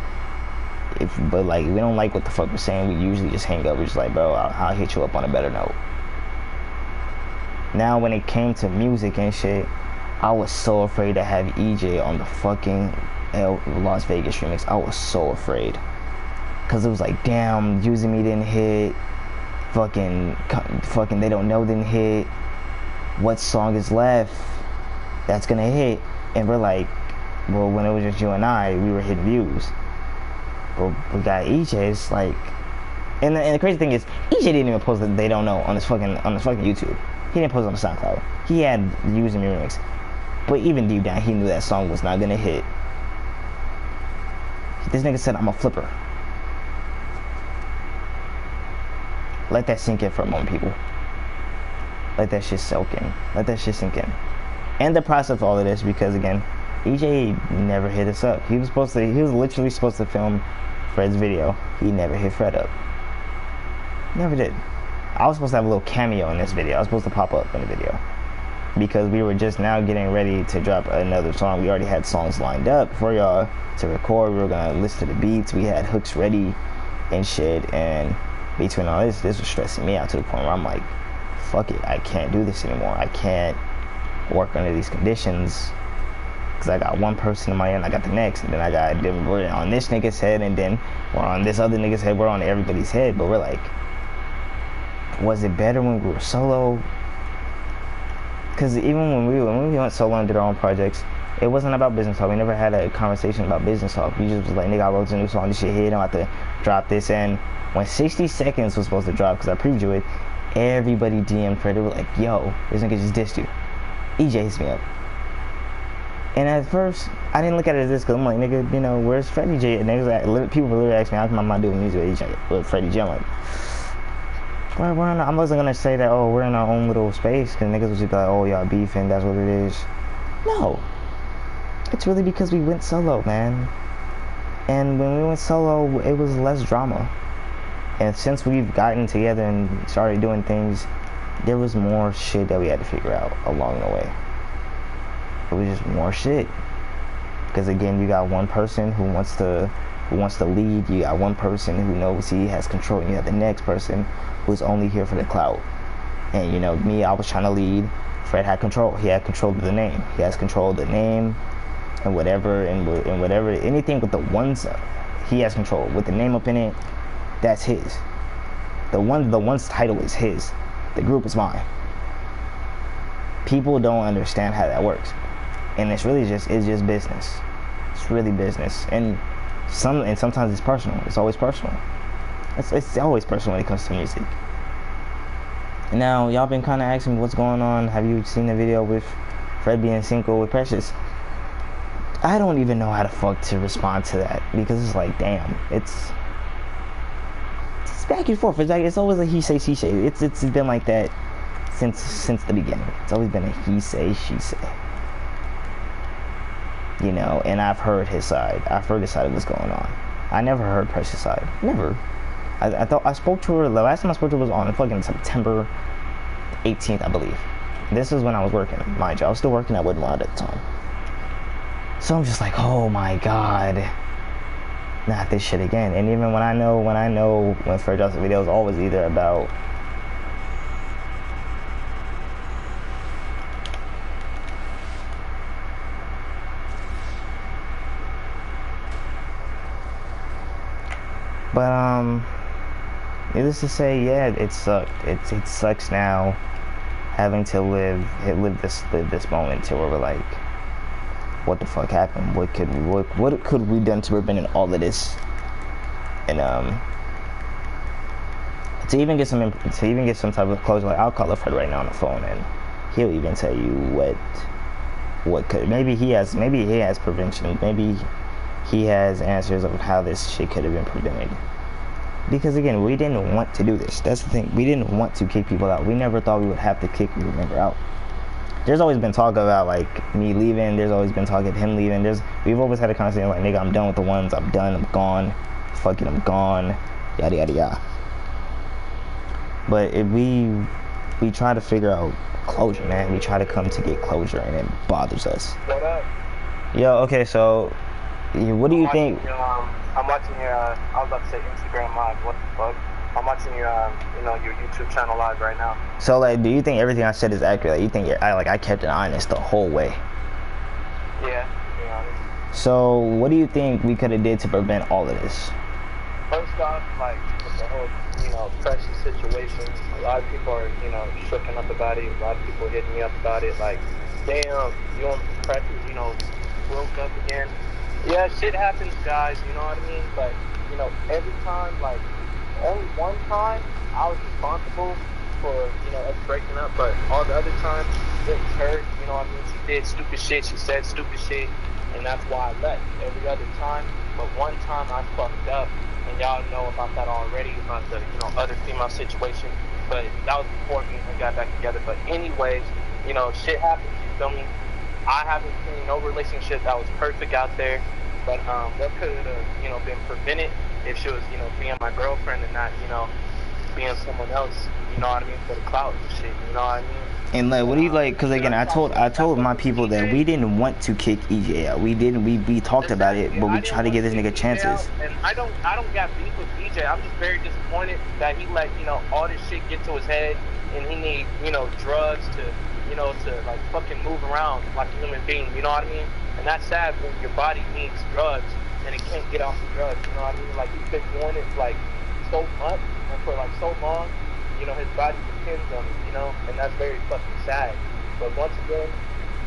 But like we don't like what the fuck we're saying, we usually just hang up. We're just like, bro, I'll hit you up on a better note. Now when it came to music and shit, I was so afraid to have EJ on the fucking Las Vegas remix. I was so afraid. Cause it was like, damn, Using Me didn't hit. Fucking They Don't Know didn't hit. What song is left that's gonna hit? And we're like, well, when it was just you and I, we were hitting views. But we got EJ, it's like, and the crazy thing is, EJ didn't even post that They Don't Know on his fucking YouTube. He didn't post it on the SoundCloud. He had Using Me remix. But even deep down, he knew that song was not gonna hit. This nigga said, I'm a flipper. Let that sink in for a moment, people. Let that shit soak in. Let that shit sink in. And the process of all of this, because again, EJ never hit us up. He was literally supposed to film Fred's video. He never hit Fred up. Never did. I was supposed to have a little cameo in this video. I was supposed to pop up in the video. Because we were just now getting ready to drop another song. We already had songs lined up for y'all to record. We were gonna listen to the beats. We had hooks ready and shit. And between all this was stressing me out to the point where I'm like, fuck it, I can't do this anymore. I can't work under these conditions. Because I got one person in my end, I got the next, and then we're on this nigga's head, and then we're on this other nigga's head. We're on everybody's head. But we're like, was it better when we were solo? Because even when we went solo and did our own projects, it wasn't about business talk. We never had a conversation about business talk. We just was like, nigga, I wrote a new song, this shit hit, I'm about to drop this. And when 60 seconds was supposed to drop, because I previewed it, everybody DM'd Fred. They were like, yo, this nigga just dissed you. EJ hits me up. And at first, I didn't look at it as this, because I'm like, nigga, you know, where's Freddie J? And people were literally asking me, how come I'm not doing music with Freddie J? I'm like, I wasn't gonna say that, oh, we're in our own little space, because niggas was just like, oh, y'all beefing, that's what it is. No. It's really because we went solo, man. And when we went solo, it was less drama. And since we've gotten together and started doing things, there was more shit that we had to figure out along the way. It was just more shit. Because again, you got one person who wants to lead, you got one person who knows he has control, and you have the next person who's only here for the clout. And you know, me, I was trying to lead. Fred had control. He had control of the name. He has control of the name and whatever, anything with the ones, he has control. With the name up in it, that's his. The one's title is his. The group is mine. People don't understand how that works. And it's just business. It's really business. And sometimes it's personal. It's always personal. It's always personal when it comes to music. Now, y'all been kind of asking me what's going on. Have you seen the video with Fred being single with Precious? I don't even know how the fuck to respond to that, because it's like, damn, it's back and forth. It's always a he say, she say. It's been like that since the beginning. It's always been a he say, she say. You know, and I've heard his side. I've heard his side of what's going on. I never heard Precious' side. Never. I thought I spoke to her, the last time I spoke to her was on fucking September 18th, I believe. This is when I was working, mind you. I was still working at Woodmont at the time. So I'm just like, oh my god, not this shit again. And even when I know when Fred drops the video, it's always either about needless to say, yeah, it sucked. It sucks now having to live this moment to where we're like, what the fuck happened? What could we done to prevent all of this? And to even get some type of closure, like I'll call up Fred right now on the phone, and he'll even tell you what could, maybe he has prevention, maybe he has answers of how this shit could have been prevented. Because again, we didn't want to do this. That's the thing. We didn't want to kick people out. We never thought we would have to kick a member out. There's always been talk about like me leaving. There's always been talk of him leaving. We've always had a conversation like, nigga, I'm done with the ones. I'm done. I'm gone. Fuck it, I'm gone. Yada yada yada. But we try to figure out closure, man. We try to come to get closure, and it bothers us. What up? Yo, okay, so what do you think? I'm watching your, I was about to say Instagram live, what the fuck? I'm watching your, your YouTube channel live right now. So, like, do you think everything I said is accurate? Like, you think I kept it honest the whole way? Yeah, to be honest. So, what do you think we could have did to prevent all of this? First off, like, with the whole, Precious situation, a lot of people are, shooken up about it. A lot of people hitting me up about it, like, damn, you and Precious, broke up again. Yeah, shit happens, guys, you know what I mean? But, every time, like, only one time I was responsible for, us breaking up, but all the other times it was her, you know what I mean? She did stupid shit, she said stupid shit, and that's why I left every other time. But one time I fucked up, and y'all know about that already, about the, other female situation, but that was before me and we got back together. But anyways, shit happens, you feel me? I haven't seen no relationship that was perfect out there, but what could have, been prevented if she was, being my girlfriend and not, being someone else, you know what I mean, for the clout and shit, you know what I mean? And like, what do you like? Because again, I told my people that we didn't want to kick EJ out. We didn't. We talked about it, but we tried to give this nigga chances. And I don't got beef with EJ. I'm just very disappointed that he let, you know, all this shit get to his head, and he need, you know, drugs to, you know, to like fucking move around like a human being. You know what I mean? And that's sad when your body needs drugs and it can't get off the drugs. You know what I mean? Like, he's been doing it like so much and for like so long. You know, his body depends on it, you know, and that's very fucking sad. But once again,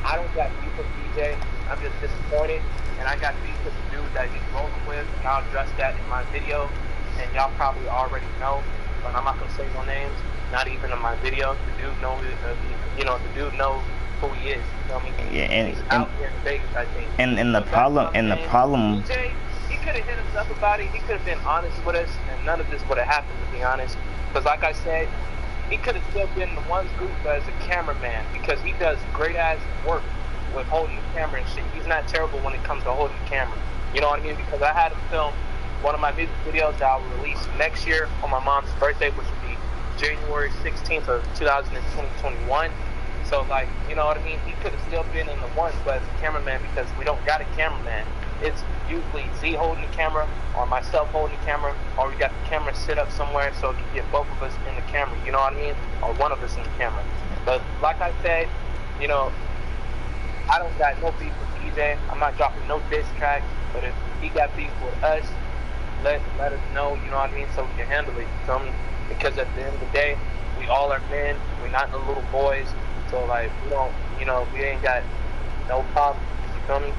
I don't got beef with DJ. I'm just disappointed, and I got beef with the dude that he's rolling with, and I'll address that in my video, and y'all probably already know, but I'm not gonna say no names, not even in my video. The dude knows, you know, the dude knows who he is. You know what I mean? Yeah, and he's out here in Vegas, I think. And the So problem DJ, he could have hit us up about it. He could have been honest with us, and none of this would have happened, to be honest. Because like I said, he could have still been the one group as a cameraman, because he does great ass work with holding the camera and shit. He's not terrible when it comes to holding the camera. You know what I mean? Because I had him film one of my music videos that I will release next year on my mom's birthday, which will be January 16th of 2021. So, like, you know what I mean? He could have still been in the one, but as a cameraman, because we don't got a cameraman. It's usually Z holding the camera, or myself holding the camera, or we got the camera set up somewhere so we can get both of us in the camera, you know what I mean? Or one of us in the camera. But like I said, you know, I don't got no beef with DJ. I'm not dropping no diss track, but if he got beef with us, let us know, you know what I mean, so we can handle it, you feel me? Because at the end of the day, we all are men, we're not no little boys, so like, we don't, you know, we ain't got no problem, you feel me?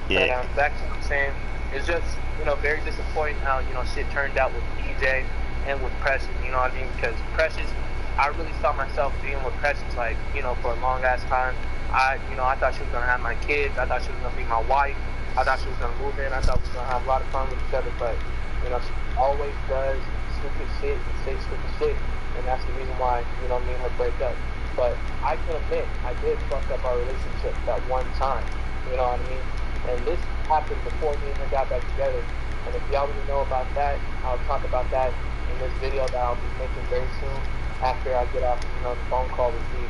Yeah. But back to what I'm saying, it's just, you know, very disappointing how, you know, shit turned out with DJ and with Precious, you know what I mean? Because Precious, I really saw myself being with Precious, like, you know, for a long ass time. I thought she was gonna have my kids. I thought she was gonna be my wife. I thought she was gonna move in. I thought we were gonna have a lot of fun with each other. But, you know, she always does stupid shit and say stupid shit, and that's the reason why, you know, me and her break up. But I can admit, I did fuck up our relationship that one time. You know what I mean? And this happened before me and her got back together. And if y'all want to know about that, I'll talk about that in this video that I'll be making very soon after I get off, you know, the phone call with Z.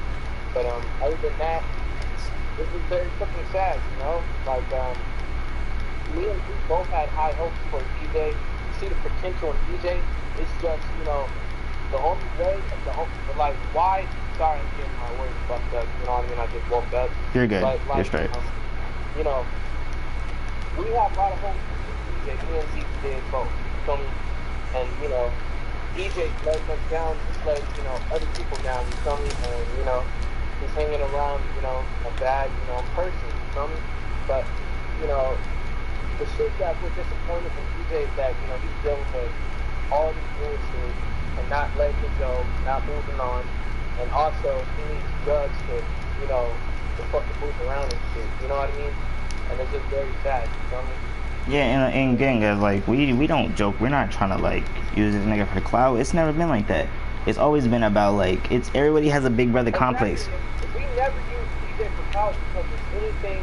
But other than that, this was very fucking sad, you know? Like, me and Z both had high hopes for DJ. You see the potential in DJ. It's just, you know, the only way, like, why? Sorry, I'm getting my words fucked up. You know what I mean? I just woke up. You're good. But, like, you're straight. You know, we have a lot of hope for DJ. Me and Z did both. You feel me? And, you know, DJ letting us down, just letting, you know, other people down, you feel me? And, you know, he's hanging around, you know, a bad, you know, person, you feel me? But, you know, the shit that we're disappointed in DJ is that, you know, he's dealing with all these bullshit and not letting it go, not moving on. And also, he needs drugs to, you know, to fucking move around and shit, you know what I mean? And it's just very sad, you feel me? Yeah, and again, guys, like, we don't joke. We're not trying to, like, use this nigga for the clout. It's never been like that. It's always been about, like, it's everybody has a big brother complex. We never use DJ for clout because if anything,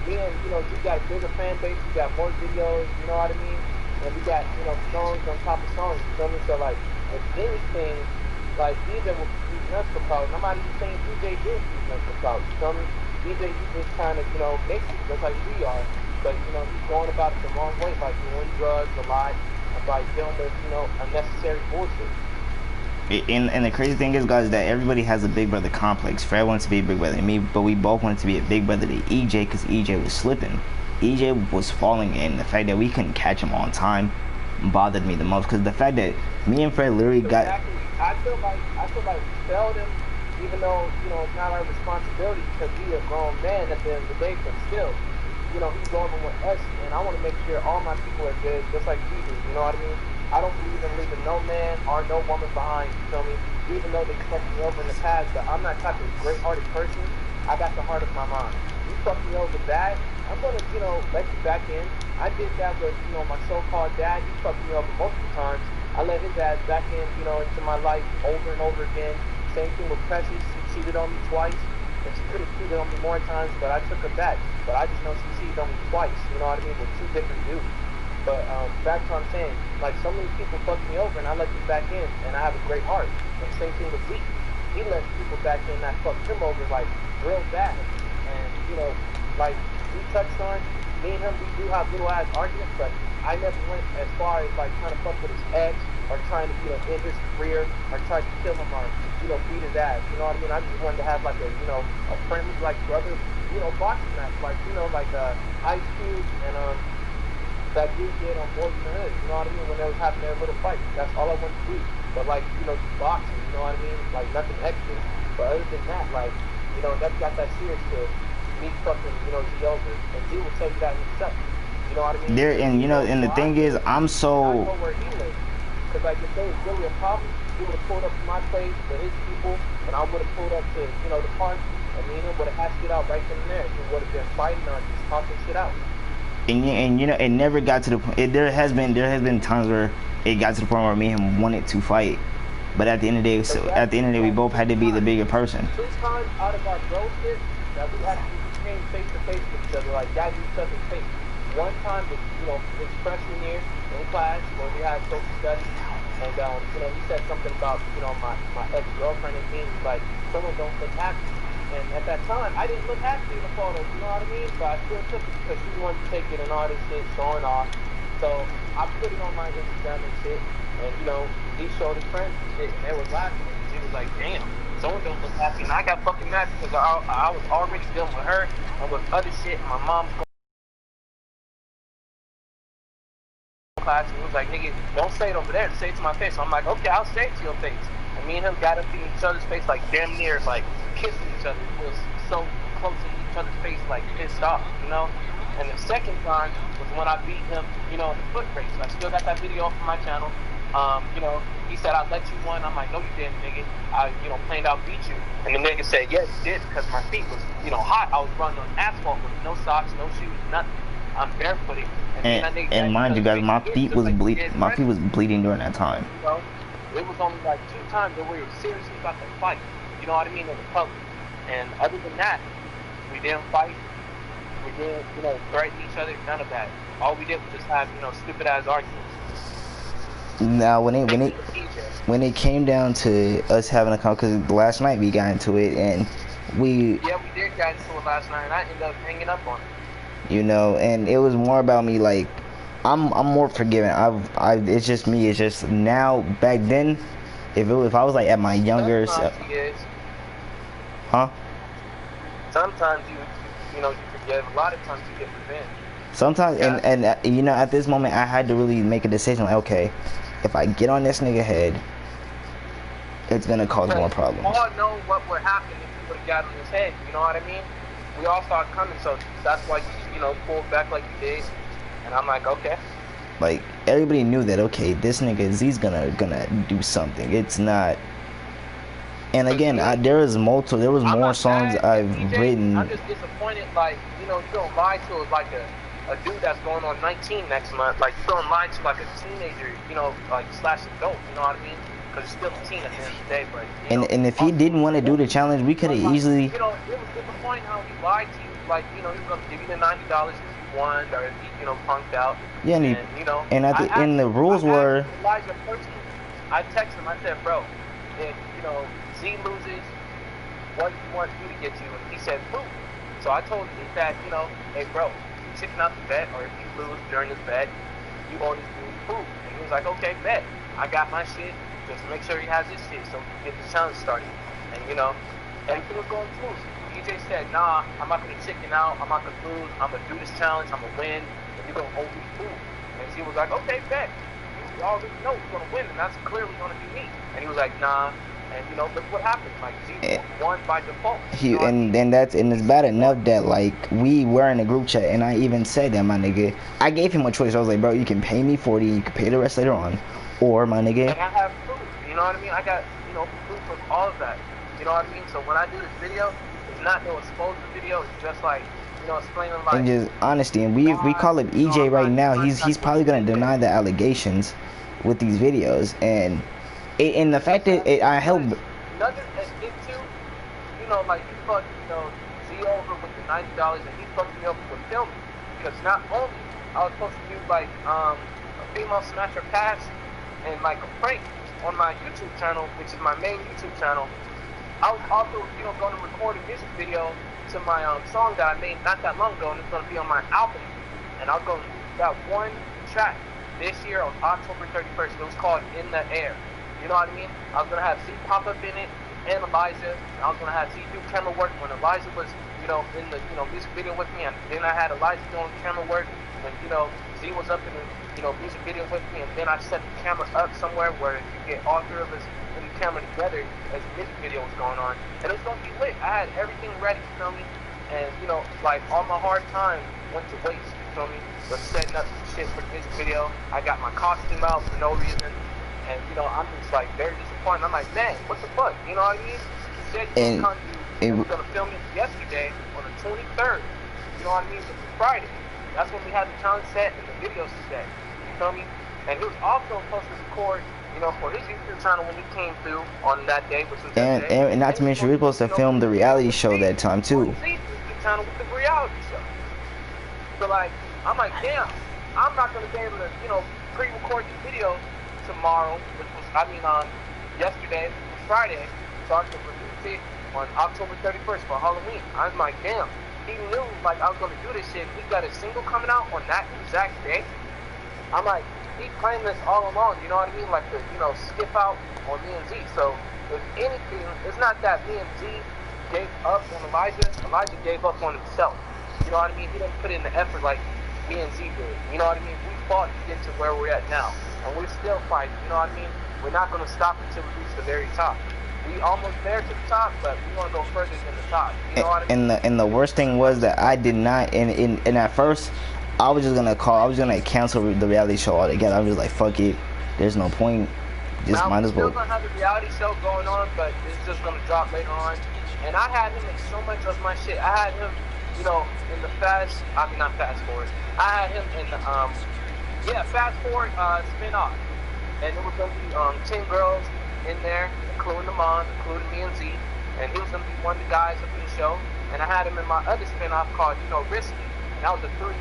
me and, you know, we got a bigger fan base, we got more videos, you know what I mean? And we got, you know, songs on top of songs, you feel me? So, like, if anything, like, DJ will use us for clout. And I'm not even saying DJ is using us for clout, you feel me? DJ, you just kind of, you know, makes it just like we are. But, you know, he's going about it the wrong way by doing drugs a lot and by dealing with, you know, unnecessary bullshit. And the crazy thing is, guys, that everybody has a big brother complex. Fred wants to be a big brother to me, but we both wanted to be a big brother to EJ because EJ was slipping. EJ was falling in. The fact that we couldn't catch him on time bothered me the most because the fact that me and Fred literally got... Exactly. I feel like we failed him, even though, you know, it's not our responsibility because we are grown men at the end of the day, but still, you know, he's going with us, and I want to make sure all my people are good, just like we do, you know what I mean? I don't believe in leaving no man or no woman behind, you feel me? Even though they fucked me over in the past, but I'm not type of great-hearted person. I got the heart of my mom. You fucked me over bad, I'm going to, you know, let you back in. I did that with, you know, my so-called dad. He fucked me over multiple times. I let his ass back in, you know, into my life over and over again. Same thing with Precious. She cheated on me twice. And she could have cheated on me more times, but I took her back. But I just know she cheated on me twice, you know what I mean, with two different dudes. But back to what I'm saying, like so many people fuck me over and I let them back in and I have a great heart. And same thing with Zeke. He let people back in that fucked him over like real bad. And like we touched on, me and him we do have little ass arguments, but I never went as far as like trying to fuck with his ex or trying to, end his career or try to kill him or, beat his ass. You know what I mean? I just wanted to have like a friendly like brother, boxing match, like, like Ice Cube and that dude did on Boys in the Hood, you know what I mean, when they was having their little fight. That's all I wanted to do. But like, just boxing, you know what I mean? Like nothing extra. But other than that, like, never got that serious to me fucking, Z over. And Z will tell you that himself. You know what I mean? There and and the thing is, I'm so. I know where he lives. Because like if there was really a problem, he would have pulled up to my place with his people, and I would have pulled up to, the park, and me and him would have hashed it out right then and there. We would have been fighting or just talking shit out. And it never got to the point. There has been times where it got to the point where me and him wanted to fight, but at the end of the day, we both had to be the bigger person. 2 times out of our bro shit that we actually came face to face with each other, like got each other's face. One time was, his freshman year in class where we had social studies, and he said something about, my ex-girlfriend and me, like, someone don't look happy. And at that time, I didn't look happy in the photos, you know what I mean? But I still took it because she wanted to take it and all this shit, showing off. So I put it on my Instagram and shit, and he showed his friends and shit, and they was laughing. And she was like, "Damn, someone don't look happy." And I got fucking mad because I was already dealing with her and with other shit. And my mom's class, and he was like, "Nigga, don't say it over there. Say it to my face." So I'm like, "Okay, I'll say it to your face." And me and him got up in each other's face, like damn near, like kissing each other. It was so close in each other's face, like pissed off, And the second time was when I beat him, in the foot race. I still got that video off of my channel. He said, "I let you win." I'm like, "No, you didn't, nigga. I, plain out beat you." And the nigga said, "Yeah, you did because my feet was, hot. I was running on asphalt with no socks, no shoes, nothing. I'm barefooted." And mind you guys, my feet was bleeding during that time. It was only like 2 times that we were seriously about to fight. You know what I mean? In the public. And other than that, we didn't fight. We didn't, threaten each other. None of that. All we did was just have, stupid ass arguments. Now when it came down to us having a conversation, because last night we got into it and we did get into it last night, and I ended up hanging up on it. And it was more about me, like I'm more forgiving. It's just me. It's just now. Back then, if I was like at my younger self, huh? Sometimes you forgive. A lot of times you get revenge. Sometimes, and at this moment, I had to really make a decision. Like, okay, if I get on this nigga head, it's gonna cause more problems. We all know what would happen if you would have got on his head. You know what I mean? We all saw it coming, so that's why you pulled back like you did. And I'm like, okay. Like everybody knew that. Okay, this nigga Z's gonna do something. It's not. And again, there was more songs I've written. I'm just disappointed. Like you don't lie to like a dude that's going on 19 next month. Like you don't lie to like a teenager. Like slash adult. You know what I mean? Because it's still a teen at the end of the day. But and if he didn't want to do the challenge, we could have easily. It was disappointing how he lied to you. Like he was gonna give you the $90 if you won, or if he punked out. Yeah, and at the end the rules were. Elijah personally, I texted him. I said, "Bro, if Z loses, what do you want me to get you?" And he said, "Food." So I told him that hey bro, you chicken out the bet, or if you lose during this bet, you owe this dude food. And he was like, "Okay, bet. I got my shit. Just make sure he has his shit so we can get the challenge started." And everything was going smooth. DJ said, "Nah, I'm not gonna chicken out. I'm not gonna lose. I'm gonna do this challenge. I'm gonna win. And you're gonna owe me food." And he was like, "Okay, bet. You already know you're gonna win, and that's clearly gonna be me." And he was like, "Nah." And look what happened. Like Z won by default. And it's bad enough that like we were in a group chat, and I even said that, my nigga, I gave him a choice. I was like, bro, you can pay me 40, you can pay the rest later on, or my nigga. And I have proof. You know what I mean? I got proof of all of that. You know what I mean? So when I do this video, it's not no exposure video. It's just like explaining like. And just honesty, and we call it EJ right now. He's probably gonna deny the allegations with these videos, and the fact that I help. Nothing as if to, like you fucked Z over with the $90, and he fucked me up with filming, because not only I was supposed to do like a female snatcher pass and like a prank on my YouTube channel, which is my main YouTube channel. I was also, going to record a music video to my song that I made not that long ago, and it's going to be on my album. And I was going to do that one track this year on October 31st. It was called In the Air. You know what I mean? I was going to have Z pop up in it and Eliza. And I was going to have Z do camera work when Eliza was, in the, music video with me. And then I had Eliza doing camera work when, Z was up in the, music video with me. And then I set the camera up somewhere where you get all three of us in the camera together as the music video was going on. And it was going to be lit. I had everything ready, you feel me? And, like all my hard time went to waste, you feel me? Was setting up some shit for the music video. I got my costume out for no reason. And, I'm just like very disappointed. I'm like, man, what the fuck? You know what I mean? He said he was going to film it yesterday on the 23rd. You know what I mean? Which was Friday. That's when we had the challenge set and the videos set. You feel me? And he was also supposed to record, for his YouTube channel when he came through on that day, which was and not to mention, we were supposed to film the reality show that time too. YouTube channel with the reality show. So like, I'm like, damn, I'm not gonna be able to, pre-record the video tomorrow, which was, yesterday, was Friday, so I could release it on October 31st for Halloween. I'm like, damn, he knew like I was gonna do this shit. He got a single coming out on that exact day. I'm like, he planned this all along, you know what I mean? Like the, skip out on me and Z. So if anything, it's not that me and Z gave up on Elijah. Elijah gave up on himself. You know what I mean? He didn't put in the effort like me and Z did. You know what I mean? We fought to get to where we're at now. And we're still fighting, you know what I mean? We're not going to stop until we reach the very top. We almost there to the top, but we want to go further than the top. You know what I mean? And the worst thing was that I did not, and at first, I was just gonna cancel the reality show altogether. I was just like, fuck it, there's no point. Just might as well. We're still gonna have the reality show going on, but it's just gonna drop later on. And I had him in so much of my shit. I had him, in the not fast forward. I had him in the fast forward spin-off, and it was gonna be 10 girls in there, including the mom, including me and Z, and he was gonna be one of the guys up in the show. And I had him in my other spin-off called, Risky. That was a 3,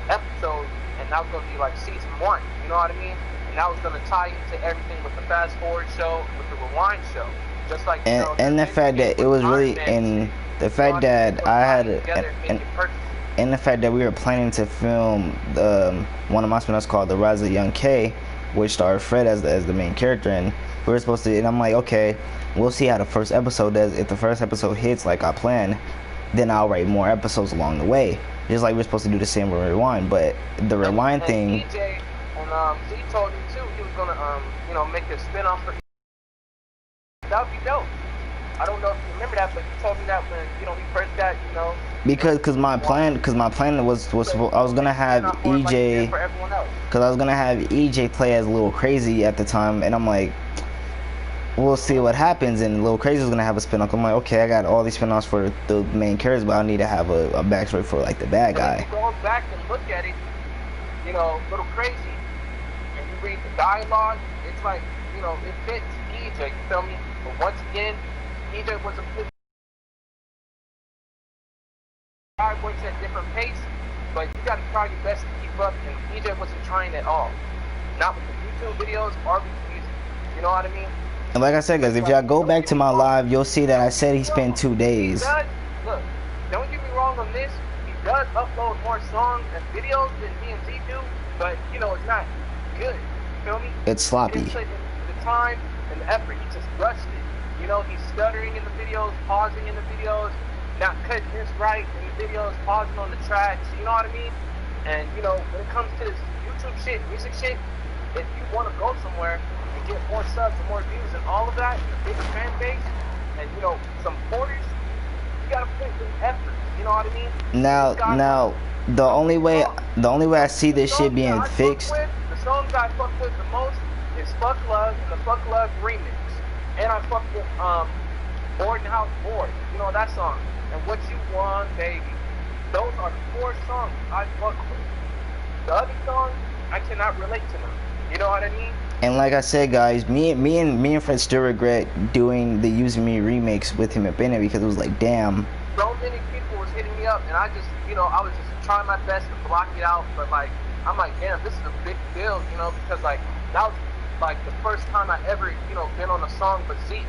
episode, and that was going to be like season 1, you know what I mean? And that was going to tie into everything with the Fast Forward show, with the Rewind show. Just like, and the fact that it was really, and the fact that I had, and the fact that we were planning to film one of my spin-offs called The Rise of Young K, which starred Fred as the main character, and we were supposed to, and I'm like, okay, we'll see how the first episode does. If the first episode hits like I planned, then I'll write more episodes along the way. Just like we're supposed to do the same with Rewind, but the Rewind thing. DJ, he told me too, he was gonna, make a spin-off for. That would be dope. I don't know if you remember that, but he told me that when, he first got, Because my plan was I was gonna have EJ, because I was gonna have EJ play as Lil Crazy at the time, and I'm like, we'll see what happens, and Lil Crazy is gonna have a spin-off. I'm like, okay, I got all these spin-offs for the main characters, but I need to have a backstory for like the bad guy. Going back and look at it, Lil Crazy, and you read the dialogue, it's like, it fits EJ, you feel me? But once again, EJ was a guy works at a different pace, but you gotta try your best to keep up, and EJ wasn't trying at all. Not with the YouTube videos or with the music. You know what I mean? And like I said, guys, if y'all go back to my live, you'll see that I said he spent 2 days. Look, don't get me wrong on this. He does upload more songs and videos than me and Z do, but, it's not good. You feel me? It's sloppy. He didn't put in the time and the effort. He just rushed it. He's stuttering in the videos, pausing in the videos, not cutting this right in the videos, pausing on the tracks. You know what I mean? And, when it comes to this YouTube shit, music shit, if you want to go somewhere and get more subs and more views and all of that, and a bigger fan base, and some supporters, you gotta put in effort. You know what I mean? Now, the only way I see this shit being fixed. The songs I fuck with the most is Fuck Love and the Fuck Love remix, and I fuck with Board and House Board. That song, and What You Want, Baby. Those are the 4 songs I fuck with. The other songs, I cannot relate to them. You know what I mean? And like I said, guys, me and Fred still regret doing the Using Me remix with him at Bennett, because it was like, damn. Don't many people was hitting me up, and I just, I was just trying my best to block it out. But like, I'm like, damn, this is a big deal, because like that was like the first time I ever, been on a song with Zeke.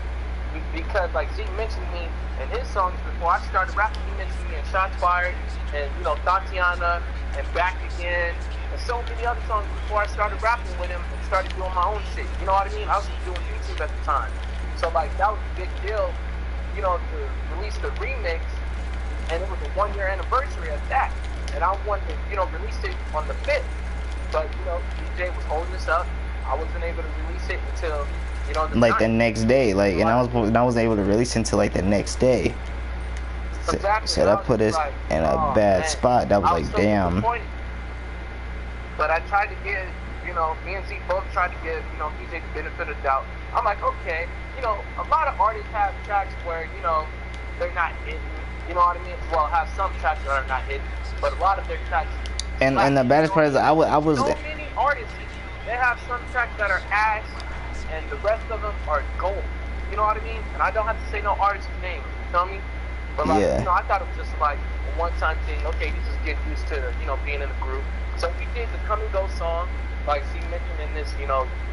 Because like Zeke mentioned me in his songs before I started rapping. He mentioned me in Shots Fired and Tatiana and Back Again and so many other songs before I started rapping with him and started doing my own shit. You know what I mean? I was just doing YouTube at the time, so like that was a big deal, to release the remix, and it was a 1-year anniversary of that, and I wanted to release it on the 5th, but DJ was holding us up. I wasn't able to release it until the next day, and I wasn't able to release until like the next day. Exactly. So that put us in a bad spot. That was like, so damn. But I tried to give, me and Zeke both tried to give, DJ the benefit of the doubt. I'm like, okay, a lot of artists have tracks where, they're not hidden. You know what I mean? Well, have some tracks that are not hidden, but a lot of their tracks. And the baddest part is I was. So many artists, they have some tracks that are ass, and the rest of them are gold. You know what I mean? And I don't have to say no artist's name. You feel me? But like, yeah. I thought it was just like a one-time thing. Okay, you just get used to, being in a group. So we did the Come and Go song, like she mentioned in this,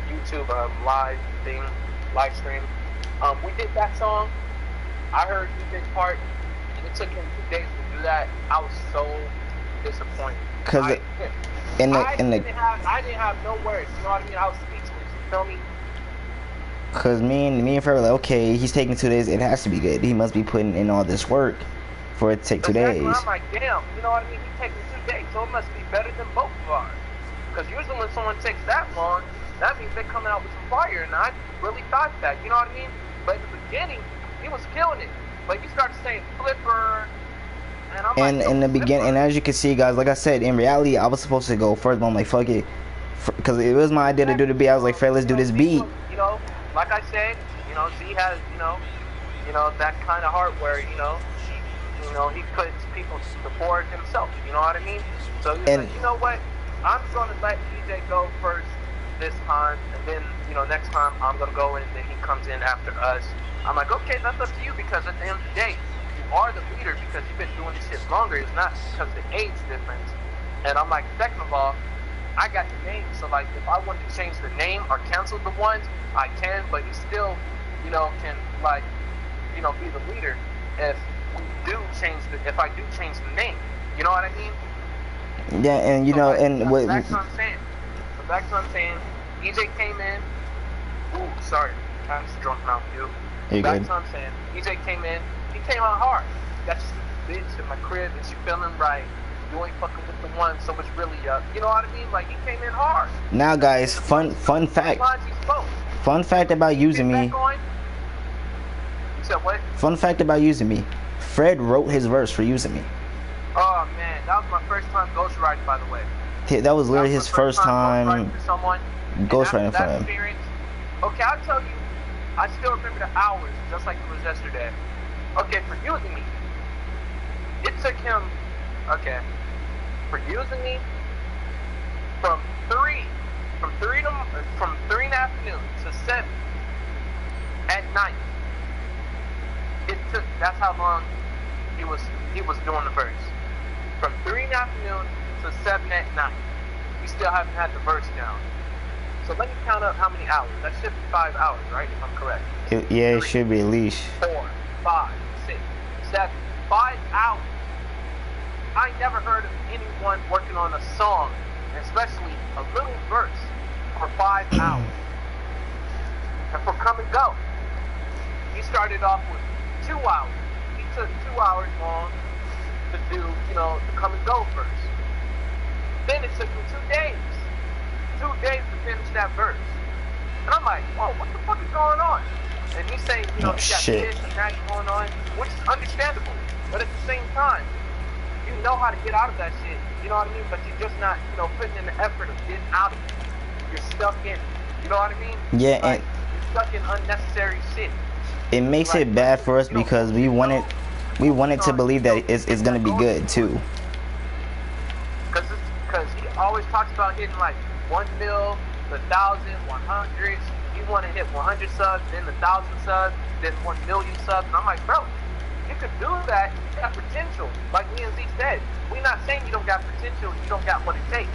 YouTube live stream. We did that song. I heard DJ's part, and it took him 2 days to do that. I was so disappointed. Cause I didn't have no words. You know what I mean? I was speechless. You feel me? Cause me and Fred were like, okay, he's taking 2 days. It has to be good. He must be putting in all this work for it to take 2 days. I'm like, damn. You know what I mean? He's taking 2 days, so it must be better than both of ours. Because usually when someone takes that long, that means they're coming out with some fire, and I really thought that. You know what I mean? But in the beginning, he was killing it. But he started saying flipper, and I'm like, in the beginning, and as you can see, guys, like I said, in reality, I was supposed to go first, but I'm like, fuck it, because it was my idea to do the beat. I was like, Fred, let's do this beat. Like I said, Z has, that kind of heart where, he puts people before himself. You know what I mean? So he's like, you know what? I'm going to let DJ go first this time, and then, next time I'm going to go in, and then he comes in after us. I'm like, okay, that's up to you, because at the end of the day, you are the leader because you've been doing this shit longer. It's not because of the age difference. And I'm like, second of all, I got the name, so like if I want to change the name or cancel the ones, I can, but you still, can like, be the leader if if I do change the name. You know what I mean? Yeah, and Back to what I'm saying. So back to what I'm saying. EJ came in. Ooh, sorry, I'm just drunk now, dude. You're back good. to what I'm saying. EJ came in. He came out hard. That's just a bitch in my crib, and she feeling right. You ain't fucking with the one, so it's really up. You know what I mean? Like, he came in hard. Now, guys, fun fact. Fun fact about using me. You said what? Fun fact about using me. Fred wrote his verse for using me. Oh man, that was my first time ghostwriting, by the way. That was literally his first time ghostwriting for him. Okay, I'll tell you, I still remember the hours, just like it was yesterday. Okay, for using me, it took him, for using me, from 3 in the afternoon to 7 at night. That's how long he was doing the verse. From 3 in the afternoon to 7 at night. We still haven't had the verse down. So let me count up how many hours. That should be 5 hours, right? If I'm correct. It should be at least 4, 5, 6, 7, 5 hours. I never heard of anyone working on a song, especially a little verse, for 5 hours. And for Come and Go, he started off with 2 hours. He took 2 hours long to do, the Come and Go verse. Then it took him 2 days. 2 days to finish that verse. And I'm like, whoa, what the fuck is going on? And he's saying, he got this and that going on, which is understandable. But at the same time, you know how to get out of that shit. You know what I mean? But you're just not, putting in the effort of getting out of it. You're stuck in it. You know what I mean? Yeah, like, you're stuck in unnecessary shit. It makes it bad for us because we wanted to believe that it's gonna be good too. Because he always talks about hitting like 1 mil, 1,000, 100. You want to hit 100 subs, then 1,000 subs, then 1 million subs. And I'm like, bro, you could do that. You got potential. Like me and Z said, we're not saying you don't got potential, you don't got what it takes.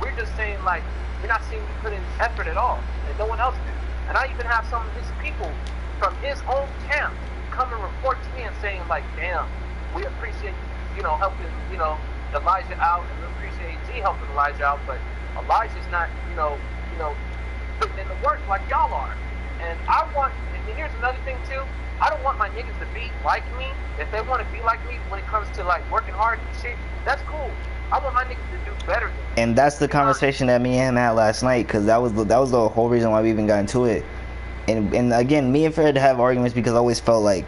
We're just saying, like, we're not saying you put in effort at all, and no one else did. And I even have some of his people from his own camp come and report to me and saying, like, damn, we appreciate, helping, Elijah out, and we appreciate Z helping Elijah out, but Elijah's not, putting in the work like y'all are. And and here's another thing too, I don't want my niggas to be like me. If they want to be like me when it comes to like working hard and shit, that's cool. I want my niggas to do better than me. And that's the conversation that me and him had last night, because that was the whole reason why we even got into it. And again, me and Fred have arguments because I always felt like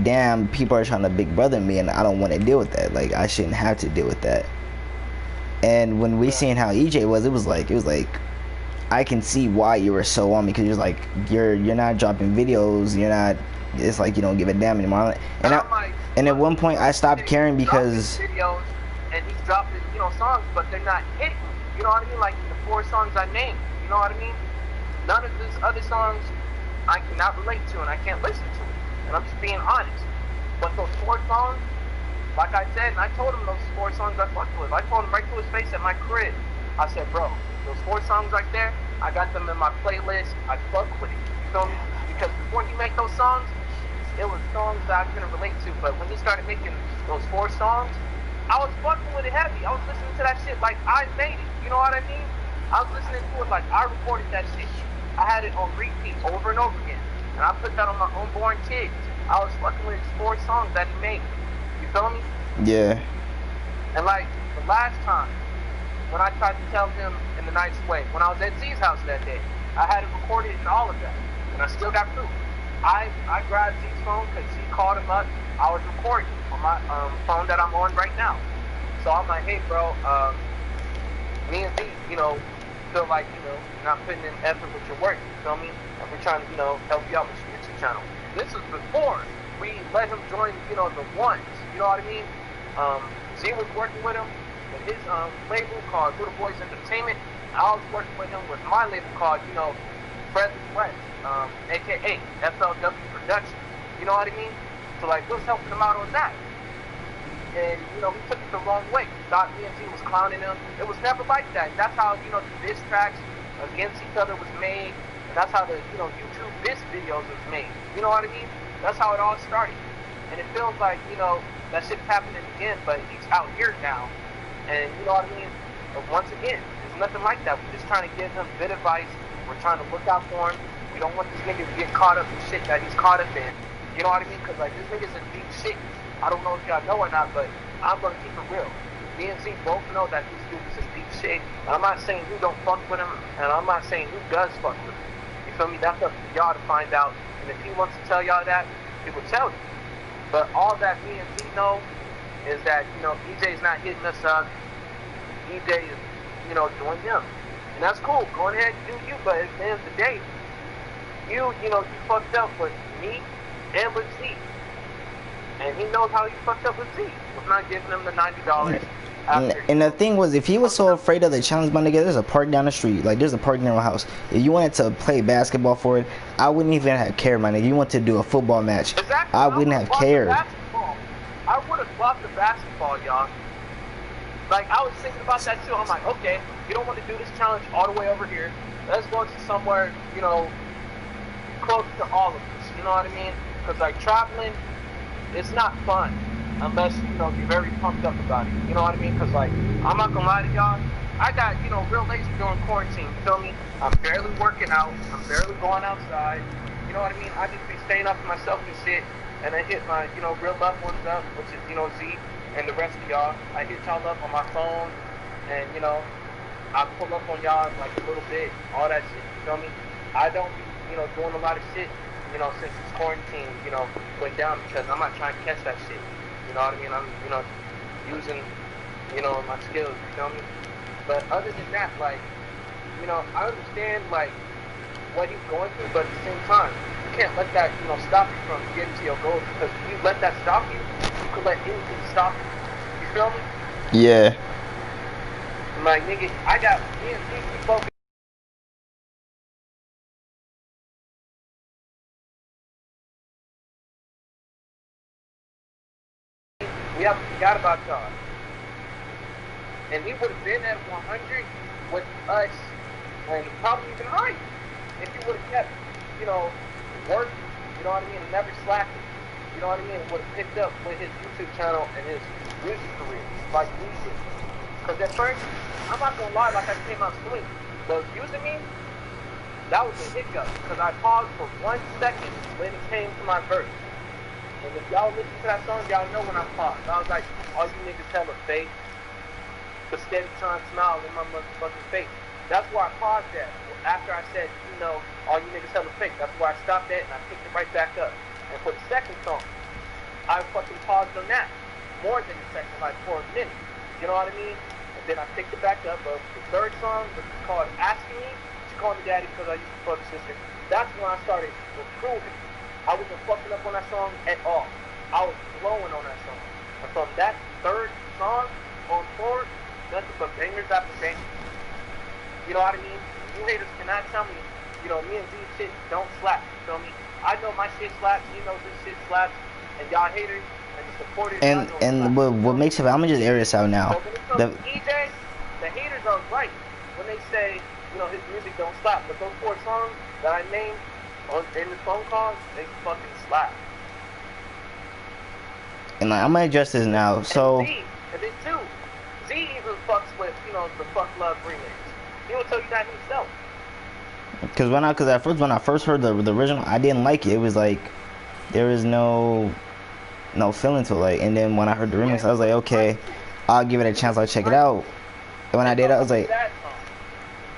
damn, people are trying to big brother me, and I don't want to deal with that. Like, I shouldn't have to deal with that. And when we seen how EJ was, it was like I can see why you were so on me, because you're like, you're not dropping videos, you're not, it's like you don't give a damn anymore. And at one point I stopped caring because videos and he's dropping, songs, but they're not hitting. You know what I mean? Like the 4 songs I named. You know what I mean? None of these other songs I cannot relate to, and I can't listen to it. And I'm just being honest. But those 4 songs, like I said, and I told him those 4 songs I fucked with. I told him right to his face at my crib. I said, bro, those 4 songs right there, I got them in my playlist. I fuck with it. You feel me? Because before he made those songs, it was songs that I couldn't relate to. But when he started making those 4 songs, I was fucking with it heavy. I was listening to that shit like I made it. You know what I mean? I was listening to it like I recorded that shit. I had it on repeat over and over again. And I put that on my unborn kids. I was fucking with his 4 songs that he made. You feel me? yeah. And like the last time, when I tried to tell him in the nicest way, when I was at Z's house that day, I had it recorded and all of that. And I still got proof. I grabbed Z's phone because he called him up. I was recording on my phone that I'm on right now. So I'm like, hey bro, me and Z, feel like, you're not putting in effort with your work, you feel me? And we're trying to, help you out with your YouTube channel. This was before we let him join, the ones, you know what I mean? Z was working with him with his label called Little Boys Entertainment. I was working with him with my label called, Fred West, aka FLW Productions. You know what I mean? So like, we was helping him out on that. And, he took it the wrong way. He thought me and Z was clowning him. It was never like that. That's how, the diss tracks against each other was made. And that's how the, YouTube diss videos was made. You know what I mean? That's how it all started. And it feels like, that shit's happening again, but he's out here now. And you know what I mean? But once again, it's nothing like that. We're just trying to give him good advice. We're trying to look out for him. We don't want this nigga to get caught up in shit that he's caught up in. You know what I mean? Because, like, this nigga's in deep shit. I don't know if y'all know or not, but I'm going to keep it real. Me and Z both know that this dude is in deep shit. And I'm not saying who don't fuck with him, and I'm not saying who does fuck with him. You feel me? That's up to y'all to find out. And if he wants to tell y'all that, he will tell you. But all that me and Z know is that, EJ's not hitting us up. EJ is, doing him. And that's cool. Go ahead and do you. But at the end of the day, you fucked up with me and with Z. And he knows how he fucked up with Z. Was not giving him the $90 after. And the thing was, if he was so afraid of the challenge, my nigga, there's a park down the street. Like, there's a park near my house. If you wanted to play basketball for it, I wouldn't even have cared, my nigga. You want to do a football match, exactly. I wouldn't have cared. I would have loved the basketball, y'all. Like, I was thinking about that too. I'm like, okay, you don't want to do this challenge all the way over here. Let's go to somewhere, close to all of us. You know what I mean? Because, like, traveling, it's not fun unless, you're very pumped up about it. You know what I mean? Because, like, I'm not going to lie to y'all. I got, real lazy during quarantine. You feel me? I'm barely working out. I'm barely going outside. You know what I mean? I just be staying up for myself and shit. And I hit my, real loved ones up, which is, Z and the rest of y'all. I hit y'all up on my phone. And, I pull up on y'all like a little bit. All that shit. You feel me? I don't be, doing a lot of shit, since this quarantine, went down, because I'm not trying to catch that shit. You know what I mean? I'm, using, my skills, you feel me? But other than that, like, I understand, like, what he's going through, but at the same time, you can't let that, stop you from getting to your goals, because if you let that stop you, you could let anything stop you. You feel me? Yeah. Like, nigga, me and Z, we both We haven't forgot about y'all. And he would have been at 100 with us, and probably even higher, if he would have kept, working, you know what I mean, and never slacking, you know what I mean, would have picked up with his YouTube channel and his music career, like we did. Because at first, I'm not gonna lie, like I came out swing, but using me, that was a hiccup, because I paused for 1 second when it came to my verse. And if y'all listen to that song, y'all know when I paused. I was like, all you niggas have a face, the steady trying to smile in my motherfucking face. That's why I paused that. After I said, all you niggas have a face. That's why I stopped that and I picked it right back up. And for the second song, I fucking paused on that. More than the second, like for a minute. You know what I mean? And then I picked it back up. But the third song, which is called Asking Me, she called me daddy because I used to fuck sister. That's when I started improving. I wasn't fucking up on that song at all. I was blowing on that song. And from that third song on forward, nothing but bangers after bangers. You know what I mean? You haters cannot tell me, me and Z shit don't slap. You feel me? I know my shit slaps. You know this shit slaps. And y'all haters and the supporters. And what makes it? I'm gonna just air this out now. So when it comes to EJ, the haters are right when they say, his music don't slap. But those 4 songs that I named in the phone calls, they fucking slap. And I'm gonna address this now. So. And then too, Z even fucks with, the Fuck Love remix. He will tell you that himself. Cause at first when I first heard the original, I didn't like it. It was like there was no feeling to it. Like, and then when I heard the remix, I was like, okay, I'll give it a chance. I'll check it out. And when I did, I was like,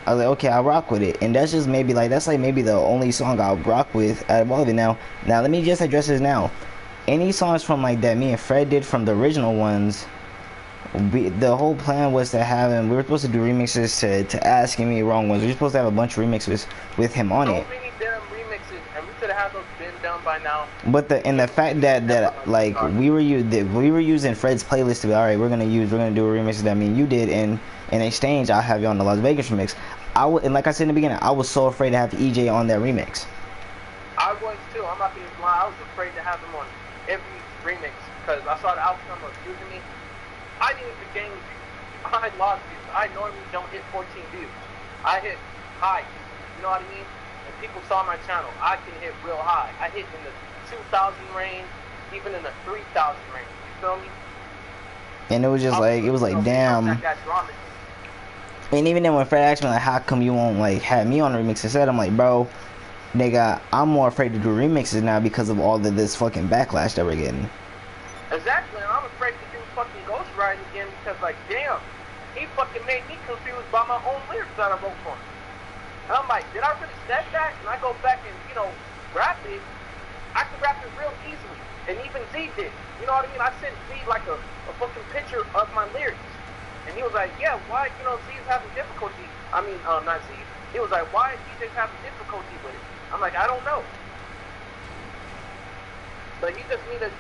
okay, I'll rock with it. And that's just maybe maybe the only song I'll rock with out of all of it. Now let me just address this now. Any songs from like that me and Fred did from the original ones. The whole plan was to have him. We were supposed to do remixes to Asking Me wrong ones. We were supposed to have a bunch of remixes with him on it. So many damn remixes, and we could have had those been done by now. But the fact that like we were using Fred's playlist to be alright. We're gonna do a remix that me and you did, and in exchange I'll have you on the Las Vegas remix. And like I said in the beginning, I was so afraid to have EJ on that remix. I was too. I'm not being blind. I was afraid to have him on every remix because I saw the outcome of using me. I didn't even gain views. I lost views. I normally don't hit 14 views. I hit high. You know what I mean? And people saw my channel. I can hit real high. I hit in the 2,000 range, even in the 3,000 range. You feel me? And it was just damn. And even then when Fred asked me like, how come you won't like have me on the remix instead? I'm like, bro, nigga, I'm more afraid to do remixes now because of all of this fucking backlash that we're getting. Exactly, and I'm afraid to do fucking ghostwriting again because, like, damn, he fucking made me confused by my own lyrics that I wrote for him. And I'm like, did I really say that? And I go back and, rap it. I can rap it real easily. And even Z did. You know what I mean? I sent Z, like, a fucking picture of my lyrics. And he was like, yeah, why, Z's having difficulty. I mean, not Z. He was like, why is DJ's having difficulty with it? I'm like, I don't know. But he just needed,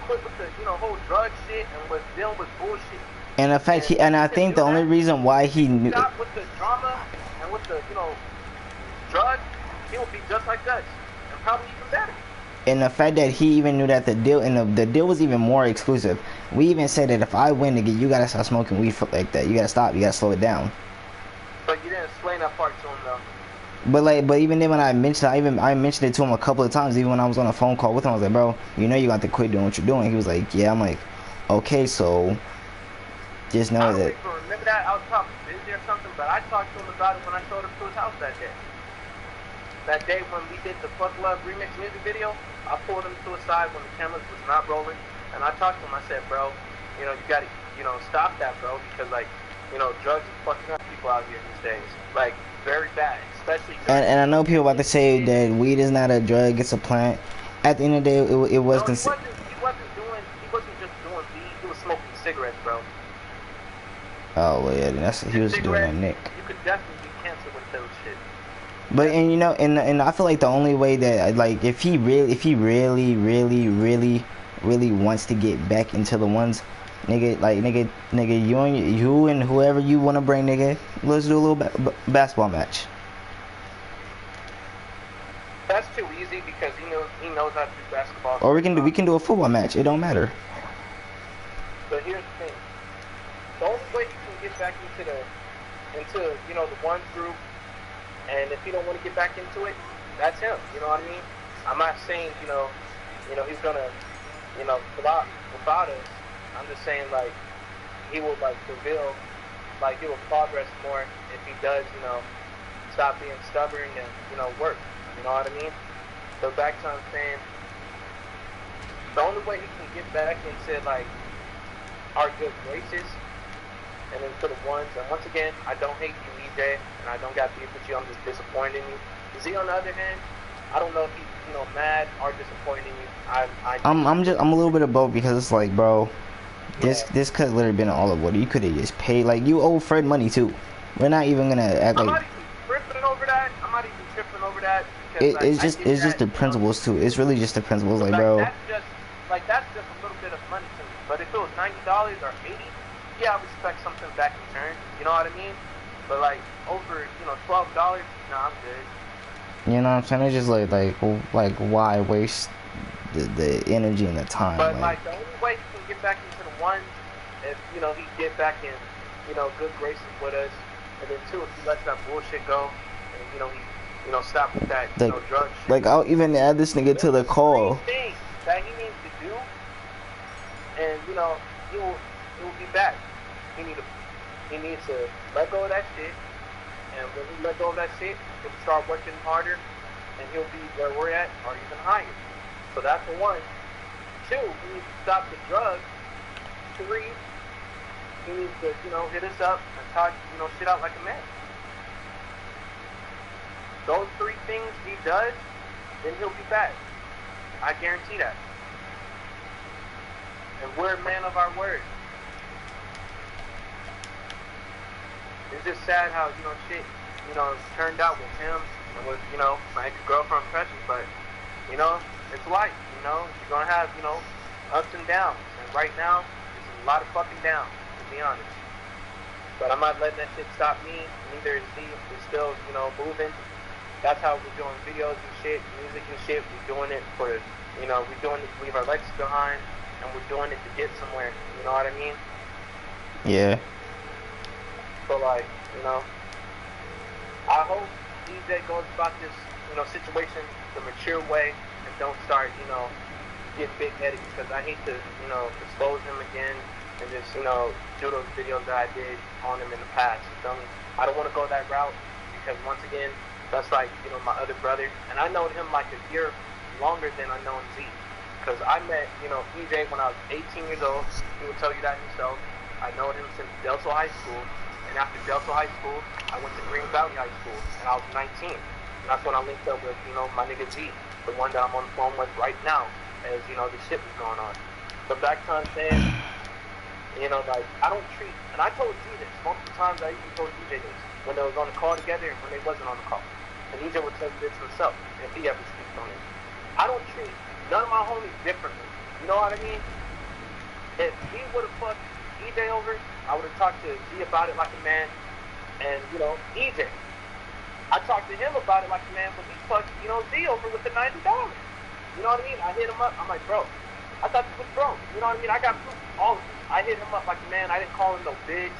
quit with the, whole drug shit and was dealing with bullshit. And in fact, I think the only reason why he knew. Stop with the drama and with the, drugs, he would be just like us. And probably even better. And the fact that he even knew that the deal, and the deal was even more exclusive. We even said that if I win again, you gotta stop smoking weed like that. You gotta stop. You gotta slow it down. But you didn't explain that part to him though. But even then when I mentioned it to him a couple of times, even when I was on a phone call with him, I was like, bro, you got to quit doing what you're doing. He was like, yeah. I'm like, okay, so just know that. Remember that? I was probably busy or something, but I talked to him about it when I showed up to his house that day. That day when we did the Fuck Love remix music video, I pulled him to a side when the cameras was not rolling, and I talked to him. I said, bro, you gotta, stop that, bro, because drugs is fucking up people out here these days, like very bad. And I know people about to say that weed is not a drug, it's a plant. At the end of the day, it was considered. He wasn't just doing weed, he was smoking cigarettes, bro. Oh, well, yeah, he was doing that, Nick. You could definitely be cancer with those shit. But, and I feel like the only way that, like, if he really wants to get back into the ones, nigga, you and whoever you want to bring, nigga, let's do a little basketball match. That's too easy because he knows how to do basketball. Or we can do a football match. It don't matter. into you know the one group, and if he don't want to get back into it, that's him. You know what I mean? I'm not saying he's gonna flop without us. I'm just saying like he will like reveal, like he will progress more if he does stop being stubborn and work. You know what I mean? So back to what I'm saying, the only way he can get back into like our good graces and into the ones. And once again, I don't hate you, EJ, and I don't got beef with you. I'm just disappointed in you. Z, on the other hand, I don't know if he's mad or disappointed in you. I'm a little bit of both, because it's like, bro, this could have literally been all of what you could have just paid. Like, you owe Fred money too. We're not even gonna act I'm like. not even tripping over that. It's just the principles too. It's really just the principles, like, bro. That's just a little bit of money to me. But if it was $90 or $80, yeah, I would expect something back in turn. You know what I mean? But like over $12, nah, I'm good. You know what I'm saying? It's just like why waste the energy and the time? But like the only way he can get back into the ones if he get back in good graces with us, and then two, if he lets that bullshit go, and he stop with that drug shit. Like, I'll even add this nigga to the call. Things that he needs to do, and he will be back. He needs to let go of that shit, and when he let go of that shit, he'll start working harder, and he'll be where we're at or even higher. So that's for one. Two, he needs to stop the drugs. Three, he needs to hit us up and talk shit out like a man. Those three things he does, then he'll be back. I guarantee that. And we're a man of our word. It's just sad how, shit, turned out with him and with, my ex-girlfriend Precious, but, it's life, you're gonna have, ups and downs. And right now, there's a lot of fucking downs, to be honest. But I'm not letting that shit stop me. Neither is he. We're still, moving. That's how we're doing videos and shit, music and shit. We're doing it for, we're doing it to leave our legs behind, and we're doing it to get somewhere. You know what I mean? Yeah. So, like, I hope DJ goes about this, situation the mature way and don't start, getting big-headed, because I hate to, expose him again and just, do those videos that I did on him in the past. You feel me? I don't want to go that route, because once again, that's like, my other brother. And I known him like a year longer than I known Z. Because I met, EJ when I was 18 years old. He will tell you that himself. I known him since Delta High School. And after Delta High School, I went to Green Valley High School. And I was 19. And that's when I linked up with, my nigga Z. The one that I'm on the phone with right now. As, this shit was going on. But back to what I'm saying, like, I don't treat, and I told Z this multiple times. I even told DJ this when they was on the call together and when they wasn't on the call. And EJ would tell you this himself if he ever speaks on it. I don't treat none of my homies differently. You know what I mean? If he would have fucked EJ over, I would have talked to Z about it like a man. And, EJ, I talked to him about it like a man, but he fucked, Z over with the $90. You know what I mean? I hit him up. I'm like, bro, I thought this was bro. You know what I mean? I got proof of all of it. I hit him up like a man. I didn't call him no bitch.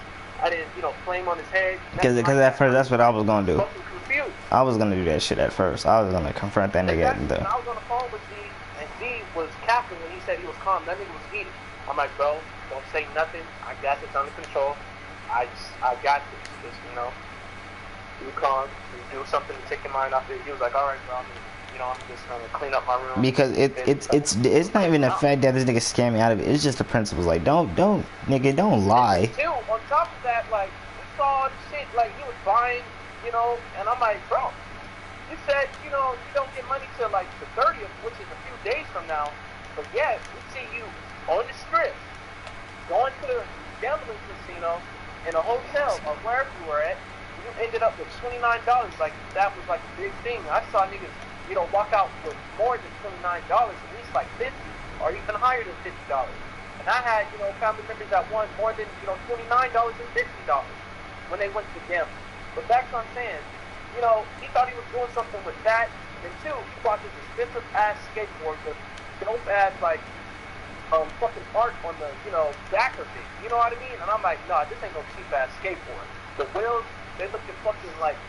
I didn't, flame on his head. Because at first, that's what I was going to do. Fucking confused. I was going to do that shit at first. I was going to confront that nigga. Exactly. And I was on the phone with Z, and Z was capping when he said he was calm. That nigga was heated. I'm like, bro, don't say nothing. I got this under control. I got this. Just, you calm. You do something to take your mind off it. He was like, all right, bro, I'm just gonna clean up my room. Because it's not even the fact that this nigga scammed me out of it. It's just the principles. Like, don't lie. Too, on top of that, like, we saw the shit, like, he was buying, and I'm like, bro, you said, you don't get money till, like, the 30th, which is a few days from now, but yet, we see you on the strip, going to the gambling casino, in a hotel, or wherever you were at, you ended up with $29, like, that was, like, a big thing. I saw niggas, walk out with more than $29, at least like $50, or even higher than $50. And I had, family members that won more than, $29 and $50 when they went to gambling. But that's what I'm saying. He thought he was doing something with that. And two, he bought this expensive ass skateboard with dope ass, like, fucking art on the, back of it. You know what I mean? And I'm like, nah, this ain't no cheap ass skateboard. The wheels, they looking fucking like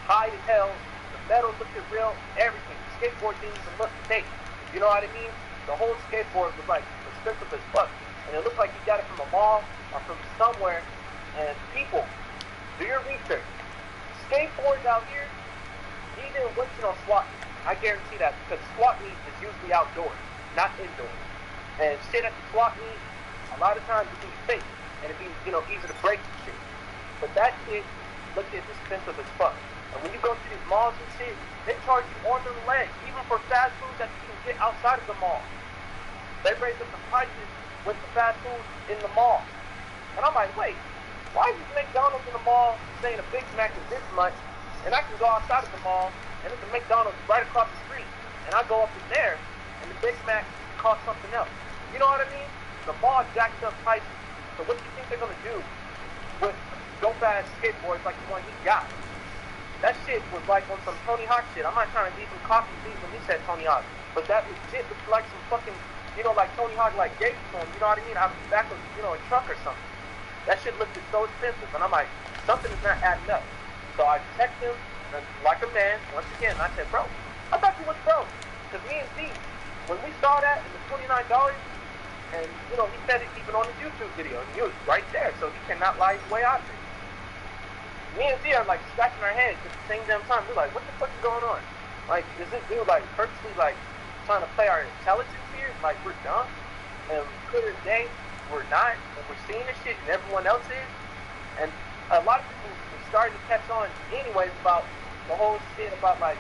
high as hell. The metal looking real. Everything. The skateboard didn't even look fake. You know what I mean? The whole skateboard was like expensive as fuck. And it looked like you got it from a mall or from somewhere. And people, do your research. Skateboards out here, even what's on SWAT meet. I guarantee that because SWAT meet is usually outdoors, not indoors. And shit at the SWAT meet, a lot of times it be fake. And it be, easy to break and shit. But that shit looked expensive as fuck. And when you go to these malls and shit, they charge you arms and legs, even for fast food that you can get outside of the mall. They raise up the prices with the fast food in the mall. And I'm like, wait, why is McDonald's in the mall saying a Big Mac is this much, and I can go outside of the mall, and there's a McDonald's right across the street, and I go up in there, and the Big Mac costs something else. You know what I mean? The mall jacked up prices. So what do you think they're going to do with dope-ass skateboards like the one he got? That shit was like on some Tony Hawk shit. I'm not trying to even copy these when he said Tony Hawk, but that legit looked like some fucking, like Tony Hawk, like gave to him, you know what I mean? Out of the back of, a truck or something. That shit looked so expensive, and I'm like, something is not adding up. So I text him, and like a man, once again, I said, bro, I thought you was broke. Because me and Z, when we saw that, it was $29, and, he said it even on his YouTube video, and he was right there, so he cannot lie his way out of it. Me and Z are, like, scratching our heads at the same damn time. We're like, what the fuck is going on? Like, is this dude, like, purposely, like, trying to play our intelligence here? Like, we're dumb? And clear as day, we're not, and we're seeing this shit, and everyone else is. And a lot of people are starting to catch on anyways about the whole shit about, like,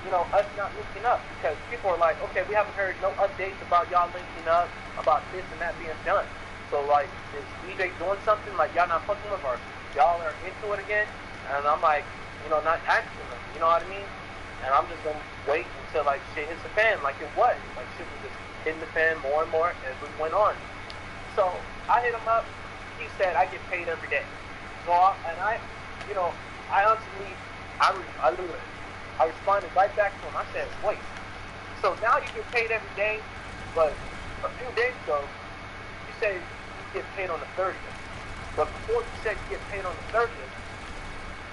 us not linking up. Because people are like, okay, we haven't heard no updates about y'all linking up, about this and that being done. So, like, is DJ doing something, like, y'all not fucking with, or y'all are into it again? And I'm like, not asking them, you know what I mean? And I'm just going to wait until, like, shit hits the fan, like it was. Like, shit was just hitting the fan more and more as we went on. So, I hit him up. He said, I get paid every day. So, I honestly, I responded right back to him. I said, wait, so now you get paid every day, but a few days ago, you said you get paid on the 30th. But before you said you get paid on the 30th,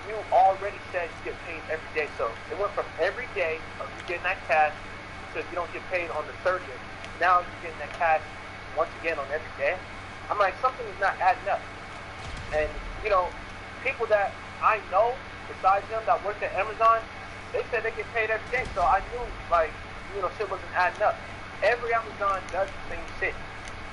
you already said you get paid every day. So it went from every day of you getting that cash to you don't get paid on the 30th. Now you're getting that cash once again on every day. I'm like, something is not adding up. And, people that I know, besides them that work at Amazon, they said they get paid every day. So I knew, like, shit wasn't adding up. Every Amazon does the same shit.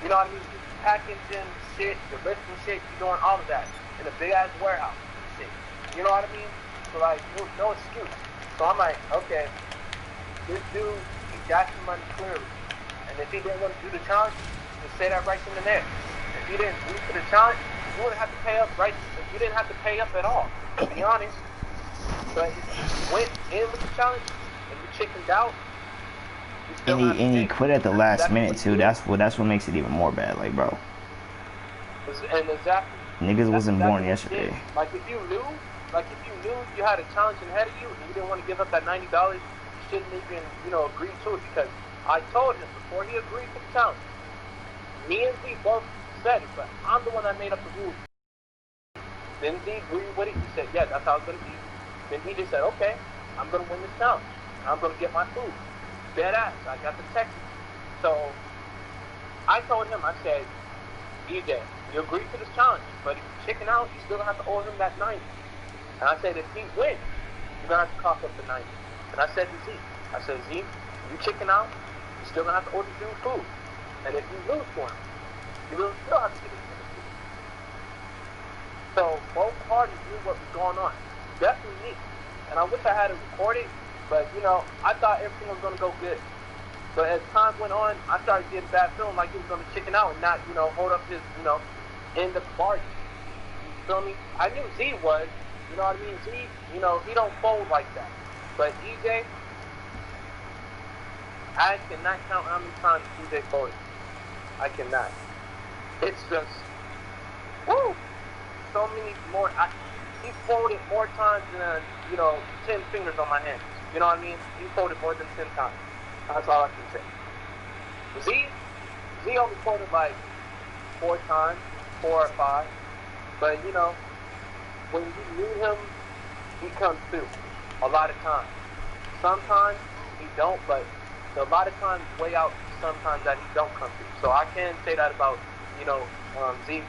You know what I mean? You're packaging shit, you're lifting shit, you're doing all of that in a big ass warehouse shit. You know what I mean? So, like, there's no excuse. So I'm like, okay, this dude, he got some money clearly. And if he didn't want to do the challenge, just say that right then and there. If he didn't do for the challenge, you wouldn't have to pay up right. You didn't have to pay up at all, to be honest. But if you went in with the challenge and you chickened out, and he quit at the last minute too. That's what makes it even more bad, like, bro. And exactly. Niggas wasn't born yesterday. Like if you knew you had a challenge ahead of you and you didn't want to give up that $90, you shouldn't even, agree to it, because I told him before he agreed to the challenge. Me and Z both said it, but I'm the one that made up the rules. Then Z agreed with it. He said, yeah, that's how it's going to be. Then he just said, okay, I'm going to win this challenge. I'm going to get my food. Dead ass. I got the text. So I told him, I said, DJ, you agreed to this challenge, but if you chicken out, you still going to have to owe him that 90. And I said, if he wins, you're going to have to cough up the 90. And I said to Z, Z, you chicken out, you're still going to have to order dude food. And if you lose to him, you will still have to get his food. So both parties knew what was going on. Definitely me. And I wish I had it recorded, but, I thought everything was going to go good. But as time went on, I started getting bad feeling like he was going to chicken out and not, hold up his, end of the bargain. You feel me? I knew Z was, you know what I mean? Z, he don't fold like that. But EJ, I cannot count how many times EJ folded. I cannot. It's just, woo! So many more. He folded more times than, 10 fingers on my hand. You know what I mean? He folded more than 10 times. That's all I can say. Z, Z only quoted like 4 times, 4 or 5. But you know, when you need him, he comes through. A lot of times. Sometimes he don't, but a lot of times way out. Sometimes that he don't come through. So I can say that about Z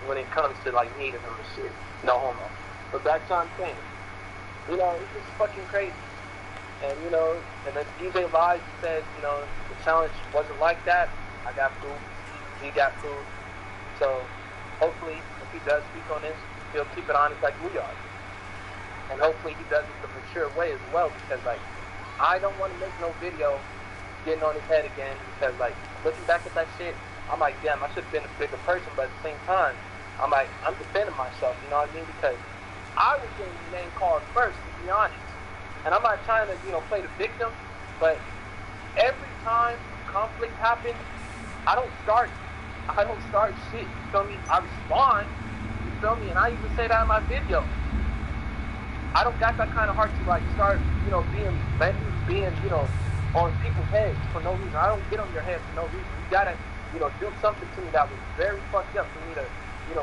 when it comes to like needing him and shit. No homo. But that's what I'm saying. You know, it's just fucking crazy. And and then DJ lies and says, the challenge wasn't like that. I got proof. Z got proof. So hopefully, if he does speak on this, he'll keep it honest like we are. And hopefully he does it the mature way as well, because like I don't want to make no video getting on his head again, because like looking back at that shit, I'm like, damn, I should have been a bigger person, but at the same time, I'm like, I'm defending myself, you know what I mean? Because I was getting the name called first, to be honest. And I'm not trying to, play the victim, but every time conflict happens, I don't start shit, you feel me? I respond, you feel me? And I even say that in my video. I don't got that kind of heart to like start, being, on people's heads for no reason. I don't get on your head for no reason. You gotta, do something to me that was very fucked up for me to,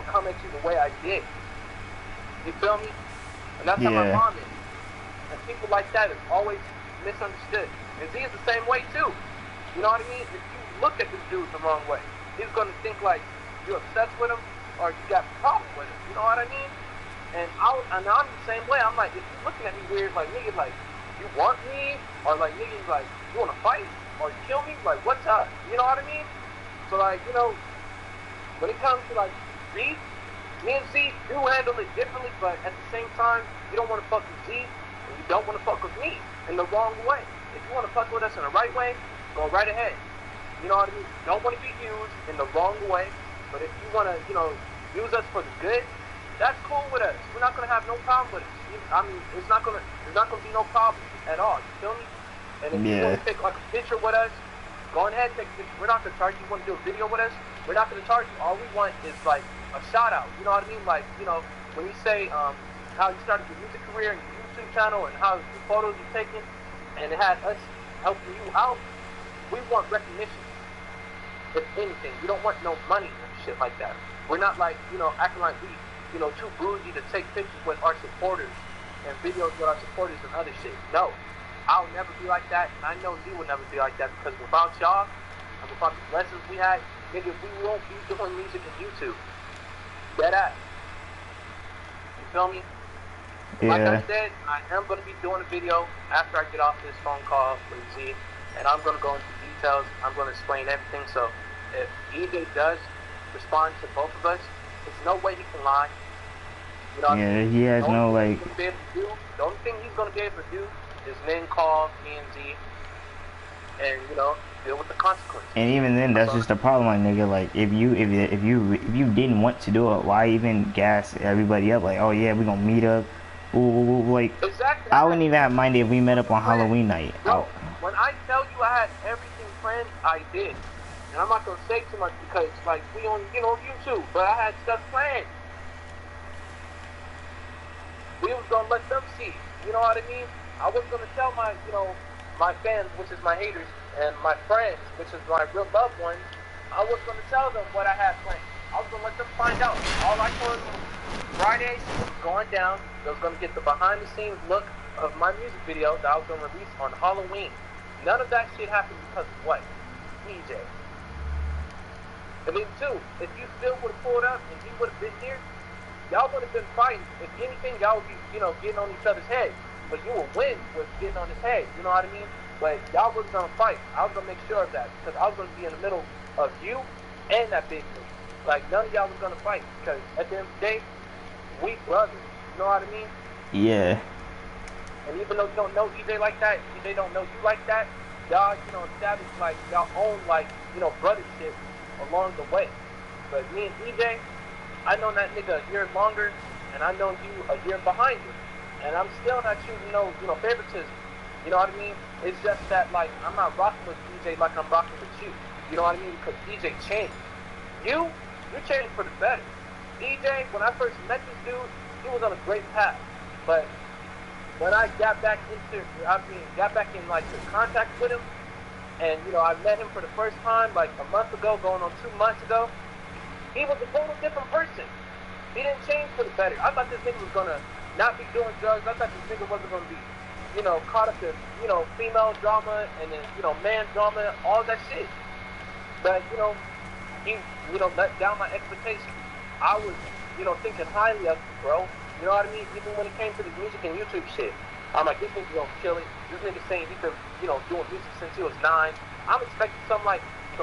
come at you the way I did. You feel me? And that's how my mom is. And people like that is always misunderstood. And Z is the same way too. You know what I mean? If you look at this dude the wrong way, he's gonna think like you're obsessed with him or you got a problem with him. You know what I mean? And I'm the same way. I'm like, if you're looking at me weird, like nigga, like you want me, or like nigga, like you wanna fight or you kill me, like what's up? You know what I mean? So like, when it comes to like Z, me and Z do handle it differently, but at the same time, you don't want to fuck with Z, and you don't want to fuck with me in the wrong way. If you want to fuck with us in the right way, go right ahead. You know what I mean? You don't want to be used in the wrong way, but if you want to, use us for the good, that's cool with us. We're not gonna have no problem with it. I mean, it's not gonna be no problem at all. You feel me? And if you want to take like a picture with us, go ahead and take a picture. We're not gonna charge you. You want to do a video with us? We're not gonna charge you. All we want is like a shout out. You know what I mean? Like, when you say how you started your music career and your YouTube channel and how the photos you're taking, and it had us helping you out, we want recognition. If anything, we don't want no money and shit like that. We're not like, acting like we, too bougie to take pictures with our supporters and videos with our supporters and other shit. No, I'll never be like that, and I know Z will never be like that, because without y'all and without the blessings we had, nigga, we won't be doing music and YouTube. Dead ass. You feel me? Yeah. Like I said, I am going to be doing a video after I get off this phone call with Z, and I'm going to go into details. I'm going to explain everything. So if EJ does respond to both of us, there's no way he can lie. You know what I mean? He has no like. The only thing he's going to be able to do is then call me and Z, and deal with the consequences. And even then, that's just the problem, like nigga. Like if you didn't want to do it, why even gas everybody up? Like, oh yeah, we gonna meet up. Ooh, like exactly. I wouldn't even have minded if we met up on Halloween night. Bro, when I tell you I had everything planned, I did. And I'm not gonna say too much because like we on YouTube, but I had stuff planned. We was gonna let them see. You know what I mean? I was gonna tell my my fans, which is my haters, and my friends, which is my real loved ones, I was going to tell them what I had planned. I was going to let them find out. All I told them, Friday was going down. I was going to get the behind-the-scenes look of my music video that I was going to release on Halloween. None of that shit happened because of what? DJ. And then, too, if you still would have pulled up and he would have been here, y'all would have been fighting. If anything, y'all would be, getting on each other's heads. But you will win with getting on his head. You know what I mean? But y'all was going to fight. I was going to make sure of that. Because I was going to be in the middle of you and that big dude. Like, none of y'all was going to fight. Because at the end of the day, we brothers. You know what I mean? Yeah. And even though you don't know EJ like that, EJ don't know you like that, y'all, established, like, y'all own, like, brothership along the way. But me and EJ, I known that nigga a year longer, and I know you a year behind you. And I'm still not choosing favoritism. You know what I mean? It's just that, like, I'm not rocking with DJ like I'm rocking with you. You know what I mean? Because DJ changed. You changed for the better. DJ, when I first met this dude, he was on a great path. But when I got back in, like, the contact with him, And, you know, I met him for the first time like a month ago, going on 2 months ago. He was a total different person. He didn't change for the better. I thought this nigga was gonna not be doing drugs. I thought this nigga wasn't gonna be, you know, caught up in, you know, female drama and then, you know, man drama, all that shit. But, you know, he, you know, let down my expectations. I was, you know, thinking highly of him, bro. You know what I mean? Even when it came to this music and YouTube shit. I'm like, this nigga gonna kill it. This nigga saying he's been, you know, doing music since he was 9. I'm expecting some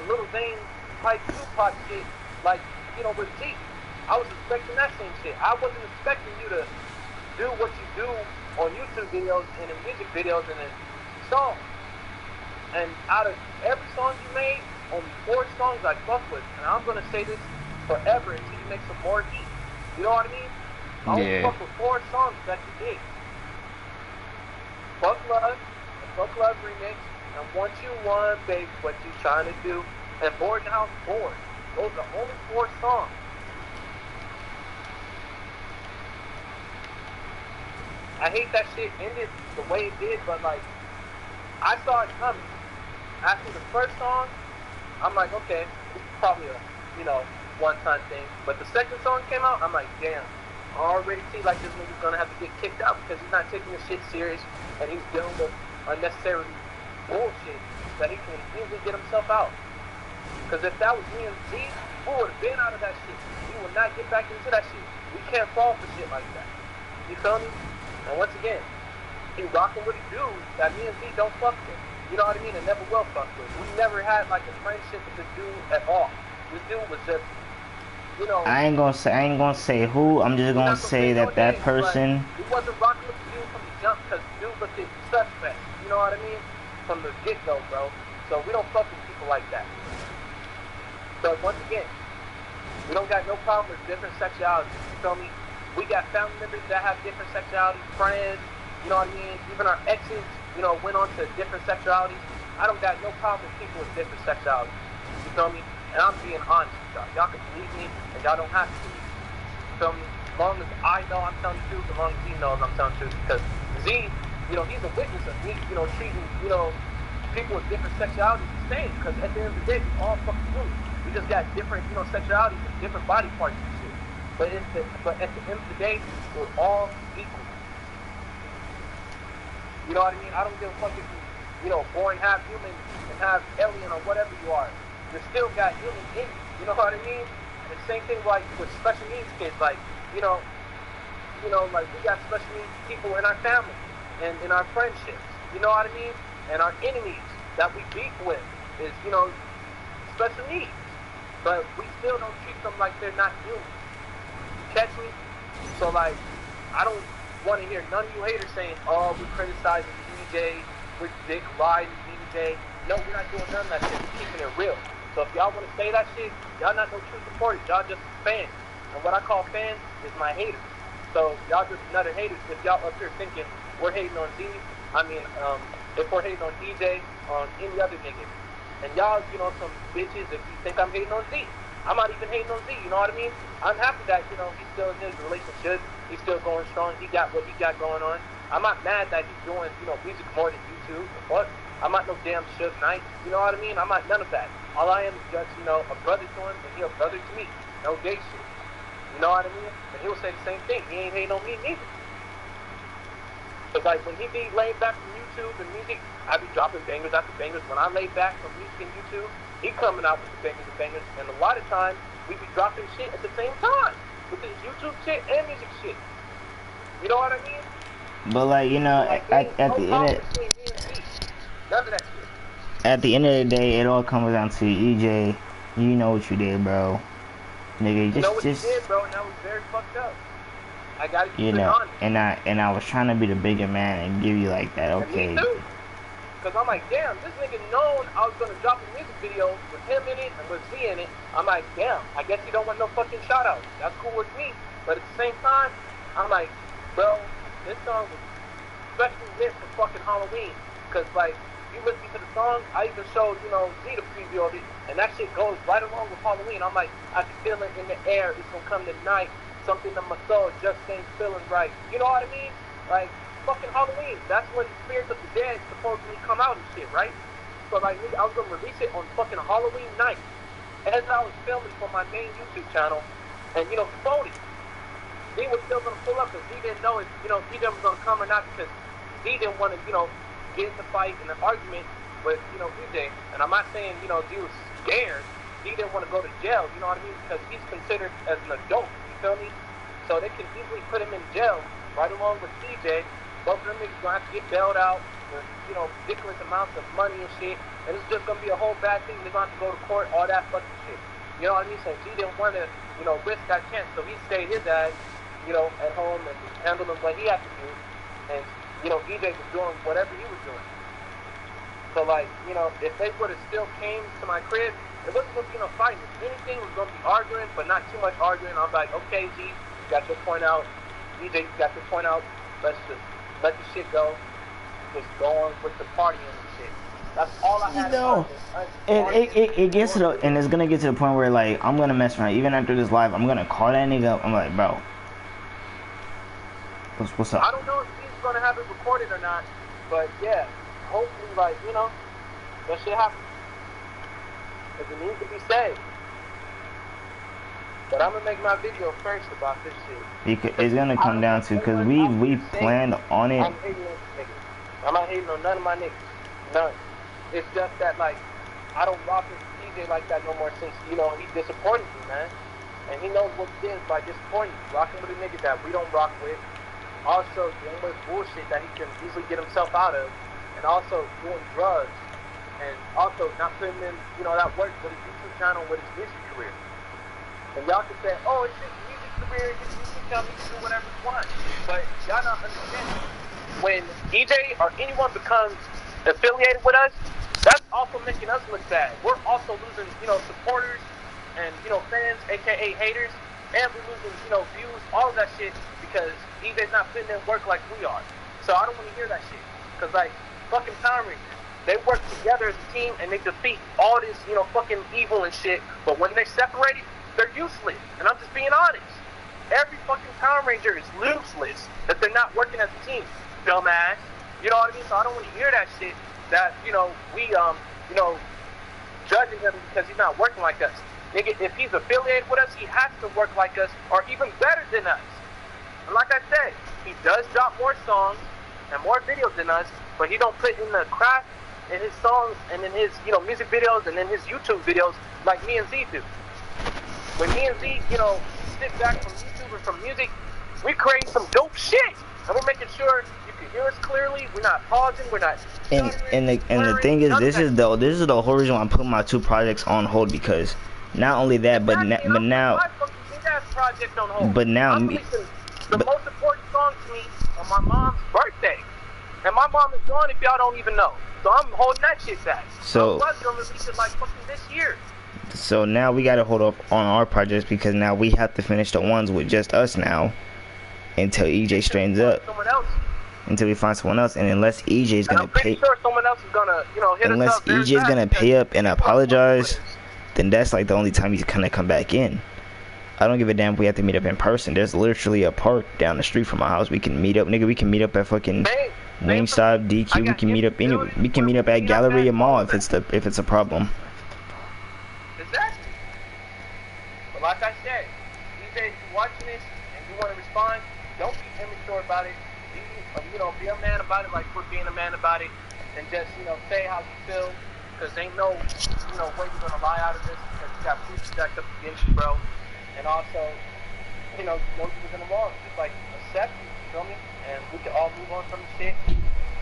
Little Zane type Tupac shit, like, you know, with G. I was expecting that same shit. I wasn't expecting you to do what you do on YouTube videos and in music videos and in songs. And out of every song you made, only 4 songs I fuck with. And I'm gonna say this forever until you make some more heat. You know what I mean? I only fuck with 4 songs that you did. Fuck Love, the Fuck Love remix, and Once You Won, Baby, What You Trying to Do, and Board in the House Board. Those are only 4 songs. I hate that shit ended the way it did, but like, I saw it coming. After the first song, I'm like, okay, this is probably a, you know, one-time thing. But the second song came out, I'm like, damn, I already see like this nigga's gonna have to get kicked out because he's not taking this shit serious and he's dealing with unnecessary bullshit that he can easily get himself out. Because if that was me and Z, we would have been out of that shit. We would not get back into that shit. We can't fall for shit like that. You feel me? And once again, he rocking with a dude that me and Z don't fuck with. You know what I mean? And never will fuck with. We never had like a friendship with this dude at all. This dude was just, you know. I ain't gonna say who. I'm just gonna say that that person. He wasn't rocking with the dude from the jump because the dude looked suspect. You know what I mean? From the get go, bro. So we don't fuck with people like that. So once again, we don't got no problem with different sexualities. You feel me? We got family members that have different sexualities, friends, you know what I mean? Even our exes, you know, went on to different sexualities. I don't got no problem with people with different sexualities. You feel me? And I'm being honest with y'all. Y'all can believe me, and y'all don't have to believe me. You feel me? As long as I know I'm telling the truth, as long as he knows I'm telling the truth. Because Z, you know, he's a witness of me, you know, treating, you know, people with different sexualities the same. Because at the end of the day, we all fucking human. We just got different, you know, sexualities and different body parts and shit. But at the end of the day, we're all equal. You know what I mean? I don't give a fuck if you know, born half human and half alien or whatever you are. You still got human in you. You know what I mean? And the same thing like with special needs kids. Like, you know, like we got special needs people in our family and in our friendships. You know what I mean? And our enemies that we beef with is, you know, special needs. But we still don't treat them like they're not human. Catch me? So like, I don't want to hear none of you haters saying, oh, we're criticizing DJ, we're dick riding DJ. No, we're not doing none of that shit. We're keeping it real. So if y'all want to say that shit, y'all not no true supporters. Y'all just fans. And what I call fans is my haters. So y'all just another haters. If y'all up here thinking we're hating on Z, I mean, if we're hating on DJ, on any other nigga, and y'all, you know, some bitches, if you think I'm hating on Z, I'm not even hating on Z, you know what I mean? I'm happy that, you know, he's still in his relationship. He's still going strong. He got what he got going on. I'm not mad that he's doing, you know, music more than YouTube. What? I'm not no damn Suge Knight. You know what I mean? I'm not none of that. All I am is just, you know, a brother to him, and he a brother to me. No gay shit. You know what I mean? And he'll say the same thing. He ain't hating on me neither. Because, like, when he be laid back from YouTube and music, I be dropping bangers after bangers. When I lay back from music and YouTube, he coming out with the bangers and bangers. And a lot of times, we be dropping shit at the same time. With this YouTube shit and music shit. You know what I mean? But like, you know, Like, at the end of none of that shit. at the end of the day, it all comes down to EJ. You know what you did, bro. Nigga, You know what just you did, bro, and that was very fucked up. I gotta keep you it know, honest. and I was trying to be the bigger man and give you like that, okay? And me too. Because I'm like, damn, this nigga known I was gonna drop a music video with him in it and with Z in it. I'm like, damn, I guess he don't want no fucking shout out. That's cool with me. But at the same time, I'm like, bro, this song was especially lit for fucking Halloween. Because, like, you listen to the song, I even showed, you know, Z the preview of it, and that shit goes right along with Halloween. I'm like, I can feel it in the air. It's gonna come tonight. Something in my soul just ain't feeling right. You know what I mean? Like, fucking Halloween. That's when the spirits of the dead supposedly come out and shit, right? So like, I was gonna release it on fucking Halloween night, as I was filming for my main YouTube channel, and he folded. Z was still gonna pull up, because Z didn't know if DJ was gonna come or not, because Z didn't want to get in the fight and the argument with EJ. And I'm not saying Z was scared. Z didn't want to go to jail. You know what I mean? Because he's considered as an adult. You feel me? So they can easily put him in jail right along with CJ. Both of them niggas gonna have to get bailed out with ridiculous amounts of money and shit. And it's just gonna be a whole bad thing. They're gonna have to go to court, all that fucking shit. You know what I mean? So Z didn't want to risk that chance. So he stayed his ass at home and handled what he had to do. And EJ was doing whatever he was doing. So like if they would have still came to my crib, it wasn't going to be no fighting. If anything, it was going to be arguing, but not too much arguing. I'm like, okay, Z, you got your point out. DJ, you got your point out. Let's just let the shit go. Just go on with the partying and shit. That's all I had. It gets to the, and it's going to get to the point where, like, I'm going to mess around. Even after this live, I'm going to call that nigga up. I'm like, bro, what's up? I don't know if he's going to have it recorded or not, but yeah, hopefully, like, that shit happens. Because it needs to be said. But I'm gonna make my video first about this shit. It's gonna come down to, because we planned on it. I'm hating on niggas. I'm not hating on none of my niggas. None. It's just that, like, I don't rock with DJ like that no more since he disappointed me, man. And he knows what it is by disappointing me. Rocking with a nigga that we don't rock with. Also dealing with bullshit that he can easily get himself out of. And also doing drugs. And also not putting in, that work with his YouTube channel, with his music career. And y'all can say, oh, it's his music career, his YouTube channel, he can do whatever he wants. But y'all not understanding. When EJ or anyone becomes affiliated with us, that's also making us look bad. We're also losing, supporters and, fans, aka haters. And we're losing, views, all of that shit, because EJ's not putting in work like we are. So I don't want to hear that shit. Because, like, fucking Power Rangers. They work together as a team and they defeat all this, fucking evil and shit. But when they're separated, they're useless. And I'm just being honest. Every fucking Power Ranger is useless if they're not working as a team. Dumbass. You know what I mean? So I don't want to hear that shit that, we, judging him because he's not working like us. Nigga, if he's affiliated with us, he has to work like us or even better than us. And like I said, he does drop more songs and more videos than us, but he don't put in the craft in his songs and in his, music videos and in his YouTube videos like me and Z do. When me and Z, sit back from YouTube and from music, we create some dope shit. And we're making sure you can hear us clearly. We're not pausing. We're not. And the thing is, this is the whole reason why I'm putting my two projects on hold, because not only that, but now. Project on hold. But now, the most important song to me on my mom's birthday, and my mom is gone if y'all don't even know. So I'm holding that shit back. So I was gonna release it like fucking this year. So now we gotta hold up on our projects, because now we have to finish the ones with just us now until EJ straightens up. Until we find someone else, and unless EJ is gonna pay, sure someone else is gonna, hit unless us up EJ is gonna pay up and apologize, then that's like the only time he's gonna come back in. I don't give a damn if we have to meet up in person. There's literally a park down the street from my house. We can meet up, nigga. We can meet up at fucking Wingstop, DQ. We can meet up anywhere. We can meet up at Galleria Mall if it's a problem. Exactly. But like I said, EJ, if you're watching this and you want to respond, don't be immature about it. Be a man about it like we're being a man about it, and just say how you feel, because ain't no way you're gonna lie out of this, because you got proof stacked up against you, bro. And also, no people's in the wrong. Just like accept it, you feel me? And we can all move on from the shit.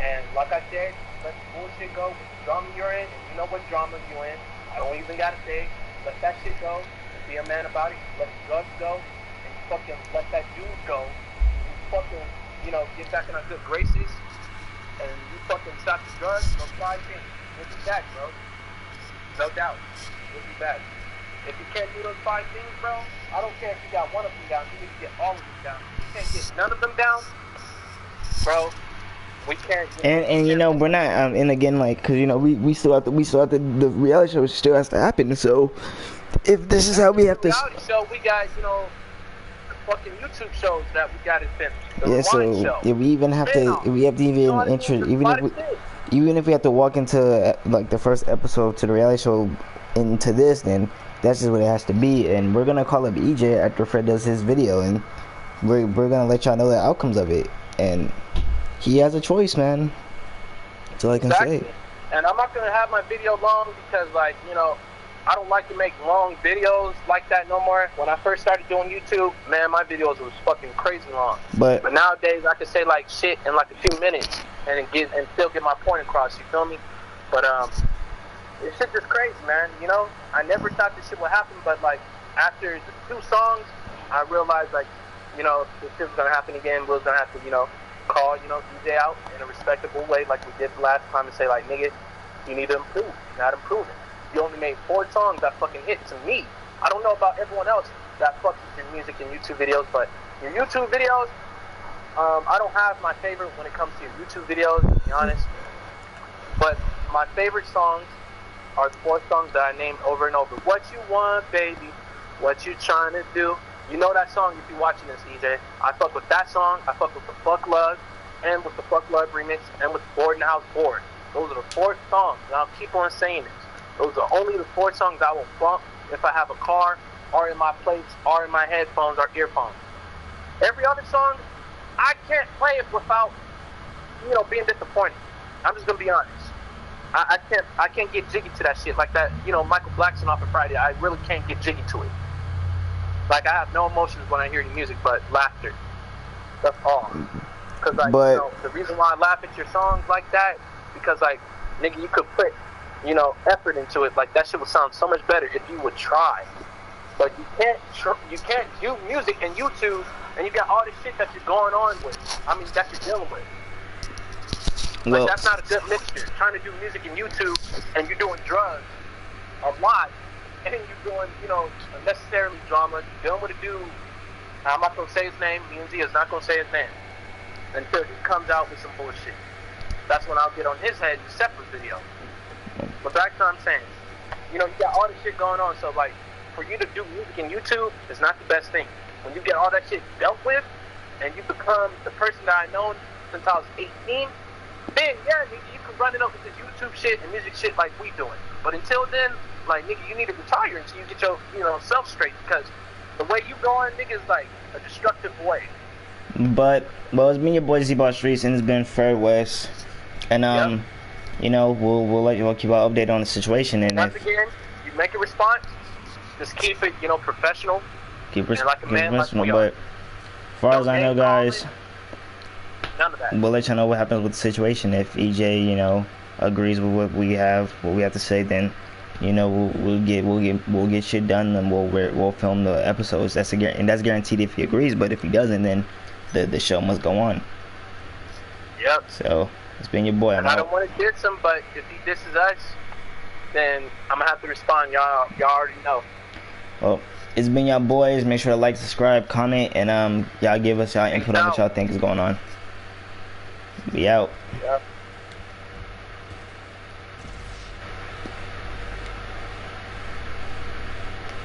And like I said, let the bullshit go with the drama you're in. And you know what drama you're in. I don't even gotta say. Let that shit go. And be a man about it. Let the drugs go. And fucking let that dude go. And fucking, get back in our good graces. And you fucking stop the drugs. Those 5 things. We'll be back, bro. No doubt. We'll be back. If you can't do those 5 things, bro, I don't care if you got one of them down. You need to get all of them down. If you can't get none of them down, bro, we can't. And we're not. And again, like, cause we still have to. The reality show still has to happen. So if this is how we have to. Reality show, we got fucking YouTube shows that we got to finish. Yeah. So if we even have to, if we have to even even if we have to walk into like the first episode to the reality show into this, then that's just what it has to be. And we're gonna call up EJ after Fred does his video, and we're gonna let y'all know the outcomes of it. And he has a choice, man. That's all I can say. And I'm not gonna have my video long because, like, you know, I don't like to make long videos like that no more. When I first started doing YouTube, man, my videos was fucking crazy long. But nowadays, I can say like shit in like a few minutes and still get my point across. You feel me? But this shit just crazy, man. You know, I never thought this shit would happen, but like after the 2 songs, I realized like, you know, this shit was gonna happen again. We was gonna have to, you know, call, you know, DJ out in a respectable way like we did the last time and say like, nigga, you need to improve. You're not improving. You only made 4 songs that fucking hit to me. I don't know about everyone else that fucks with your music and YouTube videos, but your YouTube videos, I don't have my favorite when it comes to your YouTube videos, to be honest. But my favorite songs are the 4 songs that I named over and over. What You Want, Baby, What You Trying to Do. You know that song if you're watching this, EJ. I fuck with that song. I fuck with the Fuck Love and with the Fuck Love remix and with Bored in the House Bored. Those are the 4 songs, and I'll keep on saying this. Those are only the 4 songs I will bump if I have a car or in my plates or in my headphones or earphones. Every other song, I can't play it without, you know, being disappointed. I'm just gonna be honest. I can't get jiggy to that shit like that. You know, Michael Blackson off of Friday. I really can't get jiggy to it. Like, I have no emotions when I hear your music, but laughter. That's all. Because, like, you know, the reason why I laugh at your songs like that, because, like, nigga, you could put, you know, effort into it. Like, that shit would sound so much better if you would try. But you can't do music and YouTube, and you got all this shit that you're going on with. I mean, that you're dealing with. Like, that's not a good mixture. Trying to do music and YouTube, and you're doing drugs a lot, and you're doing, you know, unnecessarily drama. You're dealing with a dude. I'm not gonna say his name. Me&Z is not gonna say his name until he comes out with some bullshit. That's when I'll get on his head in a separate video. But back to what I'm saying, you know, you got all this shit going on, so like, for you to do music and YouTube is not the best thing. When you get all that shit dealt with, and you become the person that I've known since I was 18, then yeah, nigga, you can run it up with this YouTube shit and music shit like we doing. But until then, like, nigga, you need to retire until you get your, you know, self straight, because the way you going, nigga, is like a destructive way. But well, it's been your boy Z-Ball Streets, and it's been Fred West, and you know, we'll let you all keep our update on the situation. And once again, you make a response, just keep it, you know, professional. Keep it like a man, professional. like but as far as I know, guys, none of that. We'll let you know what happens with the situation. If EJ, you know, agrees with what we have to say, then, you know, we'll get shit done, and we'll film the episodes. That's guaranteed if he agrees. But if he doesn't, then the show must go on. Yep. So it's been your boy. I don't want to diss him, but if he disses us, then I'm gonna have to respond. Y'all already know. Well, it's been y'all boys. Make sure to like, subscribe, comment, and y'all give us y'all input on what y'all think is going on. Be out. Yep.